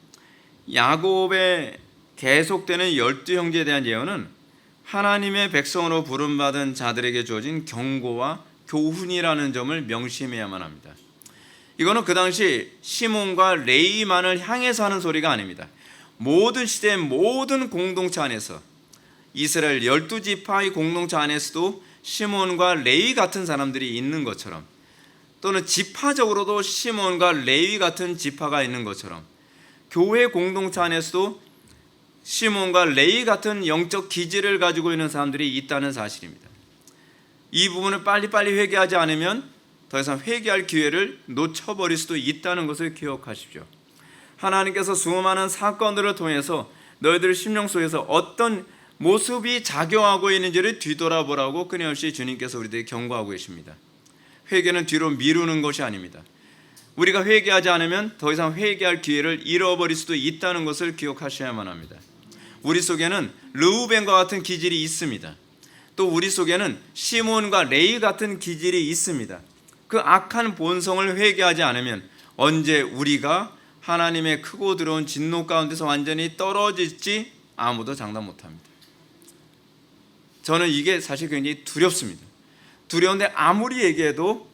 [SPEAKER 2] 야곱의 계속되는 12형제에 대한 예언은 하나님의 백성으로 부름받은 자들에게 주어진 경고와 교훈이라는 점을 명심해야만 합니다. 이거는 그 당시 시몬과 레위만을 향해서 하는 소리가 아닙니다. 모든 시대의 모든 공동체 안에서 이스라엘 12지파의 공동체 안에서도 시몬과 레위 같은 사람들이 있는 것처럼 또는 지파적으로도 시몬과 레위 같은 지파가 있는 것처럼 교회 공동체 안에서도 시몬과 레위 같은 영적 기질을 가지고 있는 사람들이 있다는 사실입니다. 이 부분을 빨리빨리 회개하지 않으면 더 이상 회개할 기회를 놓쳐버릴 수도 있다는 것을 기억하십시오. 하나님께서 수많은 사건들을 통해서 너희들 심령 속에서 어떤 모습이 작용하고 있는지를 뒤돌아보라고 끊임없이 주님께서 우리들에게 경고하고 계십니다. 회개는 뒤로 미루는 것이 아닙니다. 우리가 회개하지 않으면 더 이상 회개할 기회를 잃어버릴 수도 있다는 것을 기억하셔야만 합니다. 우리 속에는 르우벤과 같은 기질이 있습니다. 또 우리 속에는 시몬과 레위 같은 기질이 있습니다. 그 악한 본성을 회개하지 않으면 언제 우리가 하나님의 크고 들어온 진노 가운데서 완전히 떨어질지 아무도 장담 못합니다. 저는 이게 사실 굉장히 두렵습니다. 두려운데 아무리 얘기해도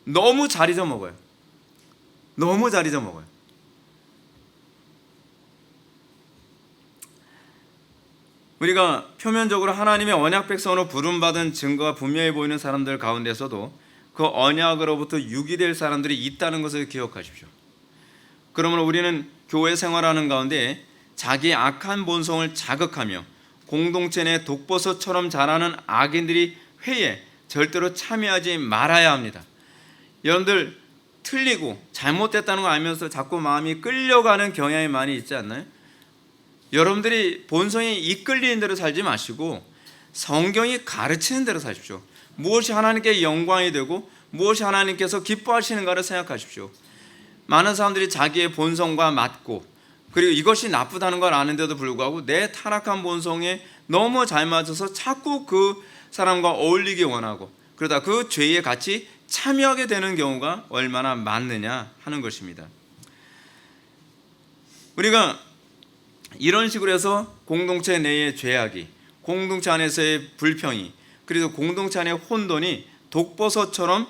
[SPEAKER 2] 너무 잘 잊어먹어요. 너무 잘 잊어먹어요. 우리가 표면적으로 하나님의 언약 백성으로 부름받은 증거가 분명히 보이는 사람들 가운데서도 그 언약으로부터 유기될 사람들이 있다는 것을 기억하십시오. 그러므로 우리는 교회 생활하는 가운데 자기의 악한 본성을 자극하며 공동체 내 독버섯처럼 자라는 악인들이 회에 절대로 참여하지 말아야 합니다. 여러분들 틀리고 잘못됐다는 거 알면서 자꾸 마음이 끌려가는 경향이 많이 있지 않나요? 여러분들이 본성이 이끌리는 대로 살지 마시고 성경이 가르치는 대로 사십시오. 무엇이 하나님께 영광이 되고 무엇이 하나님께서 기뻐하시는가를 생각하십시오. 많은 사람들이 자기의 본성과 맞고 그리고 이것이 나쁘다는 걸 아는데도 불구하고 내 타락한 본성에 너무 잘 맞아서 자꾸 그 사람과 어울리기 원하고 그러다 그 죄에 같이 참여하게 되는 경우가 얼마나 많느냐 하는 것입니다. 우리가 이런 식으로 해서 공동체 내의 죄악이, 공동체 안에서의 불평이, 그리고 공동체 안의 혼돈이 독버섯처럼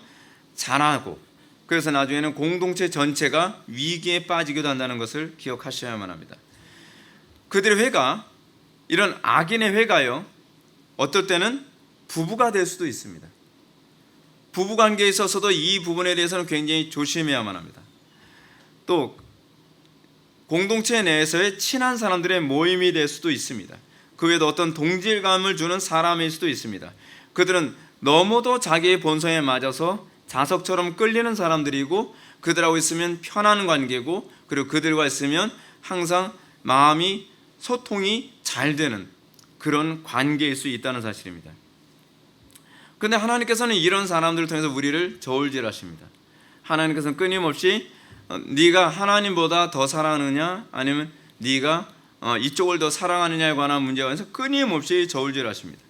[SPEAKER 2] 자라고 그래서 나중에는 공동체 전체가 위기에 빠지기도 한다는 것을 기억하셔야만 합니다. 그들의 회가, 이런 악인의 회가요, 어떨 때는 부부가 될 수도 있습니다. 부부관계에 있어서도 이 부분에 대해서는 굉장히 조심해야만 합니다. 또 공동체 내에서의 친한 사람들의 모임이 될 수도 있습니다. 그 외에도 어떤 동질감을 주는 사람일 수도 있습니다. 그들은 너무도 자기의 본성에 맞아서 자석처럼 끌리는 사람들이고 그들하고 있으면 편한 관계고 그리고 그들과 있으면 항상 마음이 소통이 잘 되는 그런 관계일 수 있다는 사실입니다. 그런데 하나님께서는 이런 사람들을 통해서 우리를 저울질하십니다. 하나님께서는 끊임없이 네가 하나님보다 더 사랑하느냐 아니면 네가 이쪽을 더 사랑하느냐에 관한 문제가 있어서 끊임없이 저울질하십니다.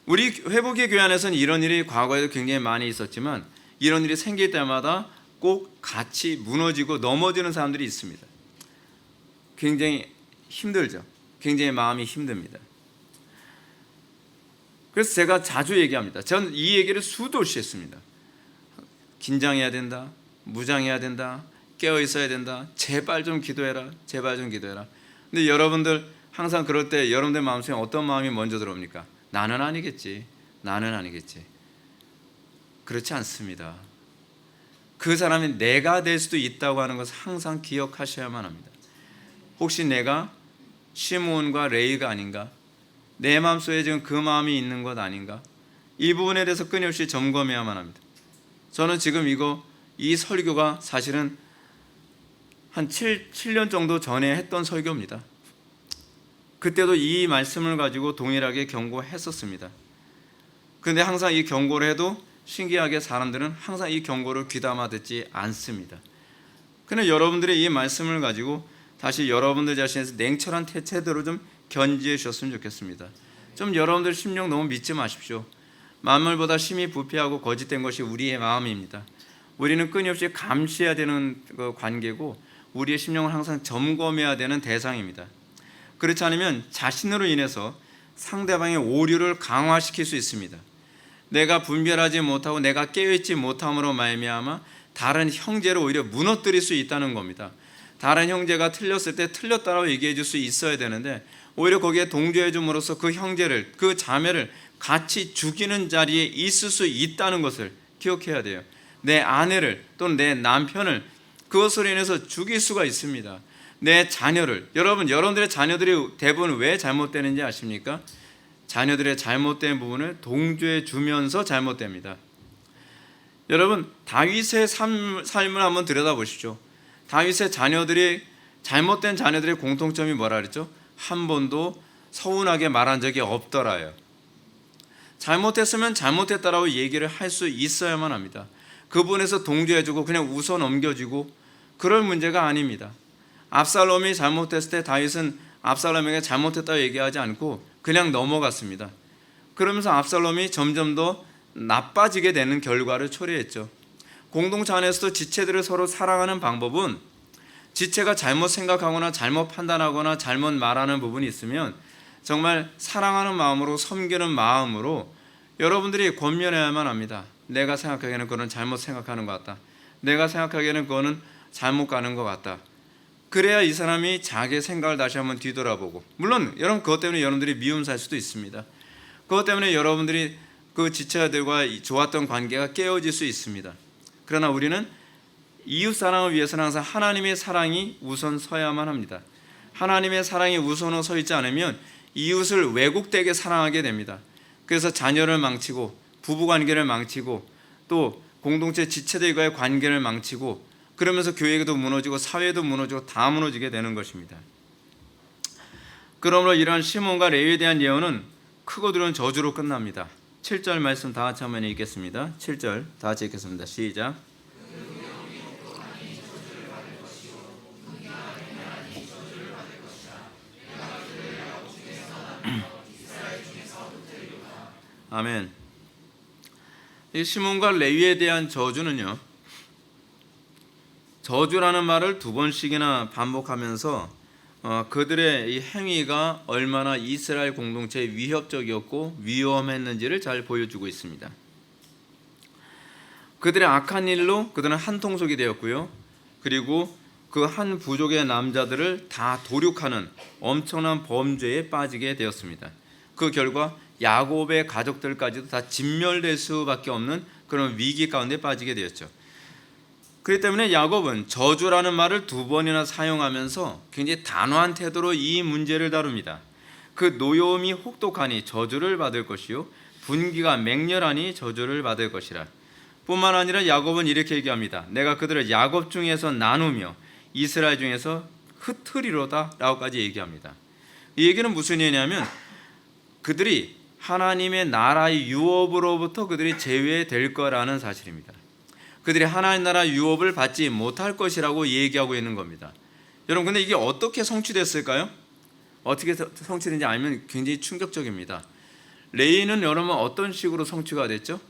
[SPEAKER 2] 우리 회복의 교회 안에서는 이런 일이 과거에도 굉장히 많이 있었지만 이런 일이 생길 때마다 꼭 같이 무너지고 넘어지는 사람들이 있습니다. 굉장히 힘들죠. 굉장히 마음이 힘듭니다. 그래서 제가 자주 얘기합니다. 저는 이 얘기를 수도 없이 했습니다. 긴장해야 된다. 무장해야 된다. 깨어 있어야 된다. 제발 좀 기도해라. 제발 좀 기도해라. 근데 여러분들 항상 그럴 때 여러분들 마음속에 어떤 마음이 먼저 들어옵니까? 나는 아니겠지. 나는 아니겠지. 그렇지 않습니다. 그 사람이 내가 될 수도 있다고 하는 것을 항상 기억하셔야만 합니다. 혹시 내가 시므온과 레위가 아닌가? 내 마음속에 지금 그 마음이 있는 것 아닌가? 이 부분에 대해서 끊임없이 점검해야만 합니다. 저는 지금 이 설교가 사실은 한 7년 정도 전에 했던 설교입니다. 그때도 이 말씀을 가지고 동일하게 경고했었습니다. 그런데 항상 이 경고를 해도 신기하게 사람들은 항상 이 경고를 귀담아 듣지 않습니다. 그런데 여러분들이 이 말씀을 가지고 다시 여러분들 자신에서 냉철한 태도로 좀 견지해 주셨으면 좋겠습니다. 좀 여러분들 심령 너무 믿지 마십시오. 만물보다 심히 부패하고 거짓된 것이 우리의 마음입니다. 우리는 끊임없이 감시해야 되는 관계고 우리의 심령을 항상 점검해야 되는 대상입니다. 그렇지 않으면 자신으로 인해서 상대방의 오류를 강화시킬 수 있습니다. 내가 분별하지 못하고 내가 깨어있지 못함으로 말미암아 다른 형제를 오히려 무너뜨릴 수 있다는 겁니다. 다른 형제가 틀렸을 때 틀렸다고 얘기해 줄 수 있어야 되는데 오히려 거기에 동조해 줌으로써 그 형제를 그 자매를 같이 죽이는 자리에 있을 수 있다는 것을 기억해야 돼요. 내 아내를 또는 내 남편을 그것으로 인해서 죽일 수가 있습니다. 내 자녀를 여러분들의 자녀들이 대부분 왜 잘못되는지 아십니까? 자녀들의 잘못된 부분을 동조해 주면서 잘못됩니다. 여러분 다윗의 삶을 한번 들여다보십시오. 다윗의 자녀들이 잘못된 자녀들의 공통점이 뭐라 그랬죠? 한 번도 서운하게 말한 적이 없더라요. 잘못했으면 잘못했다라고 얘기를 할 수 있어야만 합니다. 그 부분에서 동조해주고 그냥 웃어 넘겨주고 그럴 문제가 아닙니다. 압살롬이 잘못했을 때 다윗은 압살롬에게 잘못했다고 얘기하지 않고 그냥 넘어갔습니다. 그러면서 압살롬이 점점 더 나빠지게 되는 결과를 초래했죠. 공동체 안에서도 지체들을 서로 사랑하는 방법은 지체가 잘못 생각하거나 잘못 판단하거나 잘못 말하는 부분이 있으면 정말 사랑하는 마음으로 섬기는 마음으로 여러분들이 권면해야만 합니다. 내가 생각하기에는 그건 잘못 생각하는 것 같다. 내가 생각하기에는 그거는 잘못 가는 것 같다. 그래야 이 사람이 자기의 생각을 다시 한번 뒤돌아보고, 물론 여러분 그것 때문에 여러분들이 미움 살 수도 있습니다. 그것 때문에 여러분들이 그 지체들과 좋았던 관계가 깨어질 수 있습니다. 그러나 우리는 이웃 사랑을 위해서는 항상 하나님의 사랑이 우선 서야만 합니다. 하나님의 사랑이 우선으로 서 있지 않으면 이웃을 왜곡되게 사랑하게 됩니다. 그래서 자녀를 망치고 부부관계를 망치고 또 공동체 지체들과의 관계를 망치고, 그러면서 교회도 무너지고 사회도 무너지고 다 무너지게 되는 것입니다. 그러므로 이러한 시몬과 레위에 대한 예언은 크고 두려운 저주로 끝납니다. 7절 말씀 다 같이 한번 읽겠습니다. 7절 다 같이 읽겠습니다. 시작. 아멘. 이 시몬과 레위에 대한 저주는요, 저주라는 말을 두 번씩이나 반복하면서 그들의 이 행위가 얼마나 이스라엘 공동체에 위협적이었고 위험했는지를 잘 보여주고 있습니다. 그들의 악한 일로 그들은 한통속이 되었고요, 그리고 그 한 부족의 남자들을 다 도륙하는 엄청난 범죄에 빠지게 되었습니다. 그 결과 야곱의 가족들까지도 다 진멸될 수밖에 없는 그런 위기 가운데 빠지게 되었죠. 그렇기 때문에 야곱은 저주라는 말을 두 번이나 사용하면서 굉장히 단호한 태도로 이 문제를 다룹니다. 그 노여움이 혹독하니 저주를 받을 것이요 분기가 맹렬하니 저주를 받을 것이라. 뿐만 아니라 야곱은 이렇게 얘기합니다. 내가 그들을 야곱 중에서 나누며 이스라엘 중에서 흩으리로다 라고까지 얘기합니다. 이 얘기는 무슨 얘기냐면 그들이 하나님의 나라의 유업으로부터 그들이 제외될 거라는 사실입니다. 그들이 하나님 나라 유업을 받지 못할 것이라고 얘기하고 있는 겁니다. 여러분, 근데 이게 어떻게 성취됐을까요? 어떻게 성취된지 알면 굉장히 충격적입니다. 레위는 여러분 어떤 식으로 성취가 됐죠?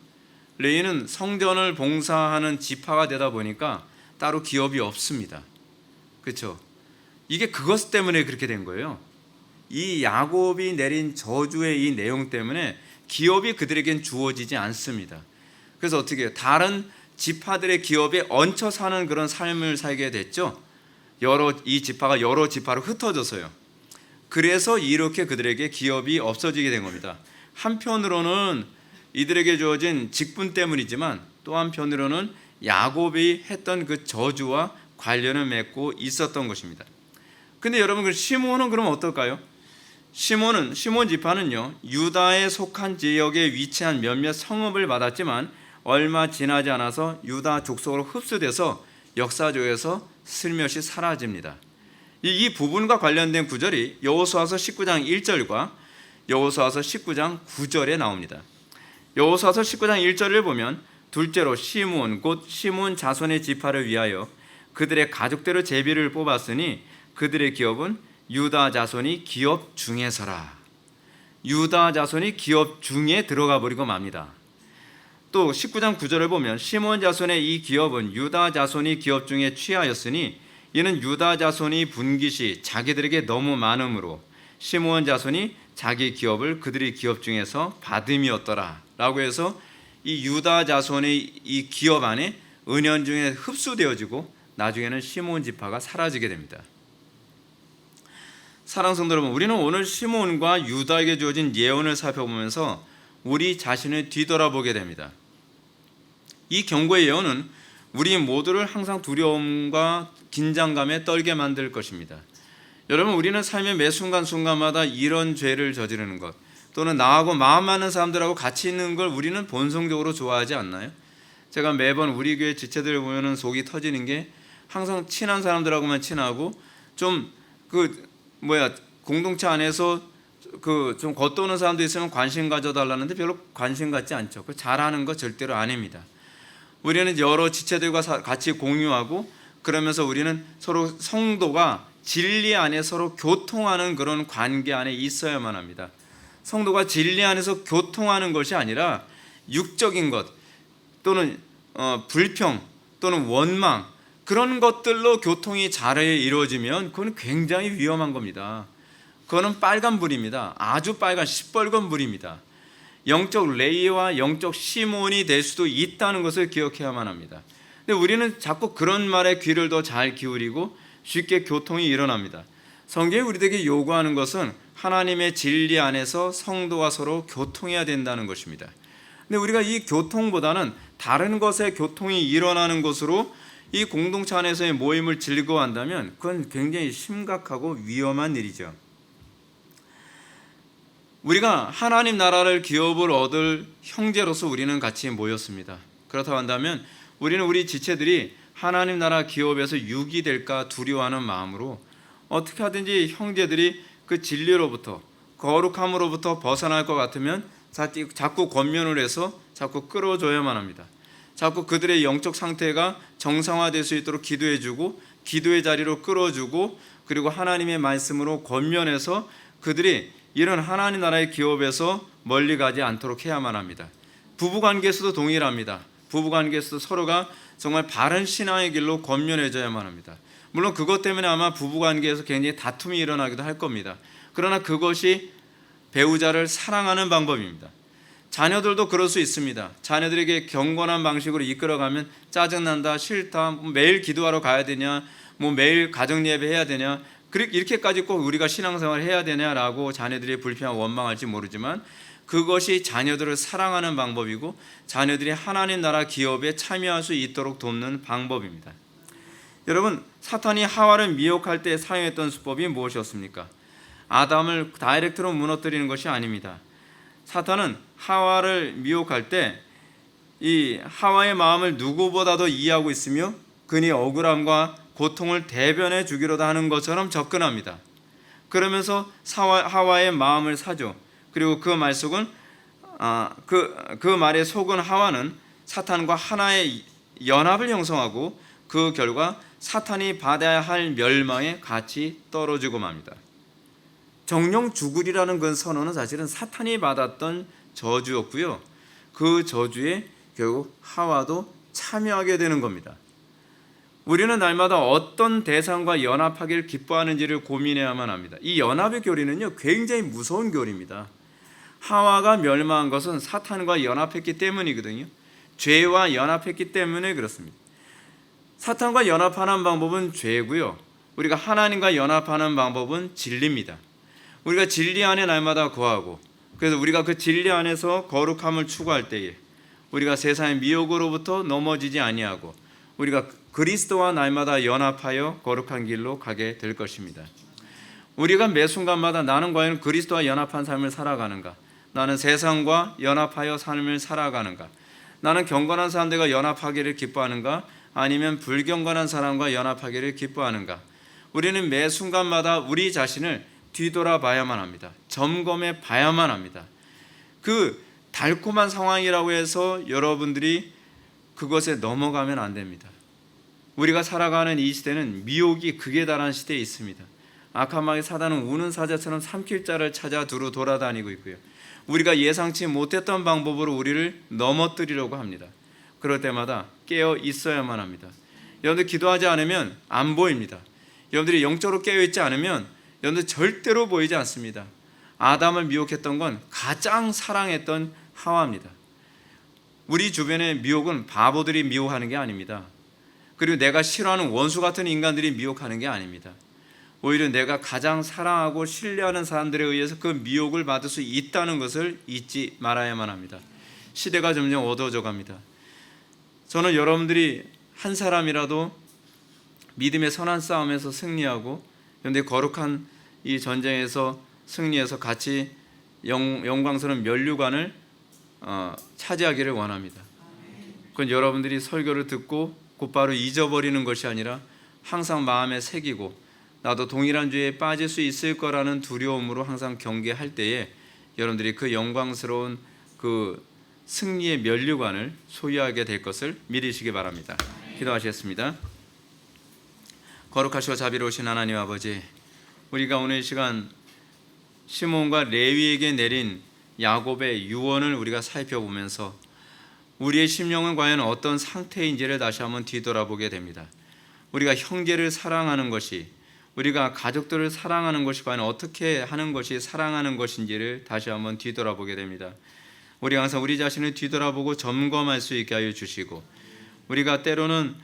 [SPEAKER 2] 레위는 성전을 봉사하는 지파가 되다 보니까 따로 기업이 없습니다. 그렇죠? 이게 그것 때문에 그렇게 된 거예요. 이 야곱이 내린 저주의 이 내용 때문에 기업이 그들에겐 주어지지 않습니다. 그래서 어떻게 해요? 다른 지파들의 기업에 얹혀 사는 그런 삶을 살게 됐죠. 이 지파가 여러 지파로 흩어져서요. 그래서 이렇게 그들에게 기업이 없어지게 된 겁니다. 한편으로는 이들에게 주어진 직분 때문이지만 또 한편으로는 야곱이 했던 그 저주와 관련을 맺고 있었던 것입니다. 근데 여러분, 그 시몬은 그럼 어떨까요? 시몬 지파는요, 유다에 속한 지역에 위치한 몇몇 성읍을 받았지만 얼마 지나지 않아서 유다 족속으로 흡수돼서 역사적에서 슬며시 사라집니다. 이 부분과 관련된 구절이 여호수아서 19장 1절과 여호수아서 19장 9절에 나옵니다. 여호수아서 19장 1절을 보면 둘째로 시므온 곧 시므온 자손의 지파를 위하여 그들의 가족대로 제비를 뽑았으니 그들의 기업은 유다 자손이 기업 중에서라. 유다 자손이 기업 중에 들어가 버리고 맙니다. 또 19장 9절을 보면 시므온 자손의 이 기업은 유다 자손이 기업 중에 취하였으니 이는 유다 자손이 분깃이 자기들에게 너무 많으므로 시므온 자손이 자기 기업을 그들의 기업 중에서 받음이었더라 라고 해서 이 유다 자손의 이 기업 안에 은연중에 흡수되어지고 나중에는 시므온 지파가 사라지게 됩니다. 사랑하는 성도 여러분, 우리는 오늘 시므온과 유다에게 주어진 예언을 살펴보면서 우리 자신을 뒤돌아보게 됩니다. 이 경고의 예언은 우리 모두를 항상 두려움과 긴장감에 떨게 만들 것입니다. 여러분, 우리는 삶의 매 순간순간마다 이런 죄를 저지르는 것 또는 나하고 마음 맞는 사람들하고 같이 있는 걸 우리는 본성적으로 좋아하지 않나요? 제가 매번 우리 교회 지체들 보면은 속이 터지는 게 항상 친한 사람들하고만 친하고 좀 공동체 안에서 좀 겉도는 사람도 있으면 관심 가져달라는데 별로 관심 갖지 않죠. 잘하는 거 절대로 아닙니다. 우리는 여러 지체들과 같이 공유하고 그러면서 우리는 서로 성도가 진리 안에 서로 교통하는 그런 관계 안에 있어야만 합니다. 성도가 진리 안에서 교통하는 것이 아니라 육적인 것 또는 불평 또는 원망 그런 것들로 교통이 잘 이루어지면 그건 굉장히 위험한 겁니다. 그거는 빨간불입니다. 아주 빨간 시뻘건 불입니다. 영적 레위와 영적 시몬이 될 수도 있다는 것을 기억해야만 합니다. 근데 우리는 자꾸 그런 말에 귀를 더 잘 기울이고 쉽게 교통이 일어납니다. 성경이 우리에게 요구하는 것은 하나님의 진리 안에서 성도가 서로 교통해야 된다는 것입니다. 근데 우리가 이 교통보다는 다른 것에 교통이 일어나는 것으로 이 공동체 안에서의 모임을 즐거워한다면 그건 굉장히 심각하고 위험한 일이죠. 우리가 하나님 나라를 기업을 얻을 형제로서 우리는 같이 모였습니다. 그렇다고 한다면 우리는 우리 지체들이 하나님 나라 기업에서 유익이 될까 두려워하는 마음으로 어떻게 하든지 형제들이 그 진리로부터 거룩함으로부터 벗어날 것 같으면 자꾸 권면을 해서 자꾸 끌어줘야만 합니다. 자꾸 그들의 영적 상태가 정상화될 수 있도록 기도해주고 기도의 자리로 끌어주고 그리고 하나님의 말씀으로 권면해서 그들이 이런 하나님 나라의 기업에서 멀리 가지 않도록 해야만 합니다. 부부관계에서도 동일합니다. 부부관계에서도 서로가 정말 바른 신앙의 길로 권면해줘야만 합니다. 물론 그것 때문에 아마 부부관계에서 굉장히 다툼이 일어나기도 할 겁니다. 그러나 그것이 배우자를 사랑하는 방법입니다. 자녀들도 그럴 수 있습니다. 자녀들에게 경건한 방식으로 이끌어가면 짜증난다, 싫다, 매일 기도하러 가야 되냐, 매일 가정 예배 해야 되냐, 이렇게까지 꼭 우리가 신앙생활을 해야 되냐라고 자녀들이 불평하고 원망할지 모르지만 그것이 자녀들을 사랑하는 방법이고 자녀들이 하나님 나라 기업에 참여할 수 있도록 돕는 방법입니다. 여러분, 사탄이 하와를 미혹할 때 사용했던 수법이 무엇이었습니까? 아담을 다이렉트로 무너뜨리는 것이 아닙니다. 사탄은 하와를 미혹할 때 이 하와의 마음을 누구보다도 이해하고 있으며 그의 억울함과 고통을 대변해 주기로도 하는 것처럼 접근합니다. 그러면서 하와의 마음을 사죠. 그리고 그 말 속은 그 말에 속은 하와는 사탄과 하나의 연합을 형성하고 그 결과 사탄이 받아야 할 멸망에 같이 떨어지고 맙니다. 정령 죽으리라는 그 선언은 사실은 사탄이 받았던 저주였고요. 그 저주에 결국 하와도 참여하게 되는 겁니다. 우리는 날마다 어떤 대상과 연합하기를 기뻐하는지를 고민해야만 합니다. 이 연합의 교리는요, 굉장히 무서운 교리입니다. 하와가 멸망한 것은 사탄과 연합했기 때문이거든요. 죄와 연합했기 때문에 그렇습니다. 사탄과 연합하는 방법은 죄고요. 우리가 하나님과 연합하는 방법은 진리입니다. 우리가 진리 안에 날마다 거하고 그래서 우리가 그 진리 안에서 거룩함을 추구할 때에 우리가 세상의 미혹으로부터 넘어지지 아니하고 우리가 그리스도와 날마다 연합하여 거룩한 길로 가게 될 것입니다. 우리가 매 순간마다 나는 과연 그리스도와 연합한 삶을 살아가는가? 나는 세상과 연합하여 삶을 살아가는가? 나는 경건한 사람들과 연합하기를 기뻐하는가? 아니면 불경건한 사람과 연합하기를 기뻐하는가? 우리는 매 순간마다 우리 자신을 뒤돌아봐야만 합니다. 점검해 봐야만 합니다. 그 달콤한 상황이라고 해서 여러분들이 그것에 넘어가면 안 됩니다. 우리가 살아가는 이 시대는 미혹이 극에 달한 시대에 있습니다. 악한 마귀 사단은 우는 사자처럼 삼킬 자를 찾아 두루 돌아다니고 있고요. 우리가 예상치 못했던 방법으로 우리를 넘어뜨리려고 합니다. 그럴 때마다 깨어 있어야만 합니다. 여러분들 기도하지 않으면 안 보입니다. 여러분들이 영적으로 깨어 있지 않으면 여러분들 절대로 보이지 않습니다. 아담을 미혹했던 건 가장 사랑했던 하와입니다. 우리 주변의 미혹은 바보들이 미혹하는 게 아닙니다. 그리고 내가 싫어하는 원수 같은 인간들이 미혹하는 게 아닙니다. 오히려 내가 가장 사랑하고 신뢰하는 사람들에 의해서 그 미혹을 받을 수 있다는 것을 잊지 말아야만 합니다. 시대가 점점 어두워져 갑니다. 저는 여러분들이 한 사람이라도 믿음의 선한 싸움에서 승리하고 그런데 거룩한 이 전쟁에서 승리해서 같이 영광스러운 면류관을 차지하기를 원합니다. 그건 여러분들이 설교를 듣고 곧바로 잊어버리는 것이 아니라 항상 마음에 새기고 나도 동일한 죄에 빠질 수 있을 거라는 두려움으로 항상 경계할 때에 여러분들이 그 영광스러운 그 승리의 면류관을 소유하게 될 것을 믿으시기 바랍니다. 기도하시겠습니다. 거룩하시고 자비로우신 하나님 아버지, 우리가 오늘 이 시간 시몬과 레위에게 내린 야곱의 유언을 우리가 살펴보면서 우리의 심령은 과연 어떤 상태인지를 다시 한번 뒤돌아보게 됩니다. 우리가 형제를 사랑하는 것이, 우리가 가족들을 사랑하는 것이 과연 어떻게 하는 것이 사랑하는 것인지를 다시 한번 뒤돌아보게 됩니다. 우리가 항상 우리 자신을 뒤돌아보고 점검할 수 있게 하여 주시고, 우리가 때로는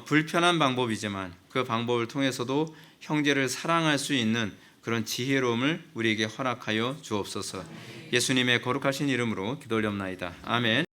[SPEAKER 2] 불편한 방법이지만 그 방법을 통해서도 형제를 사랑할 수 있는 그런 지혜로움을 우리에게 허락하여 주옵소서. 예수님의 거룩하신 이름으로 기도올려옵나이다. 아멘.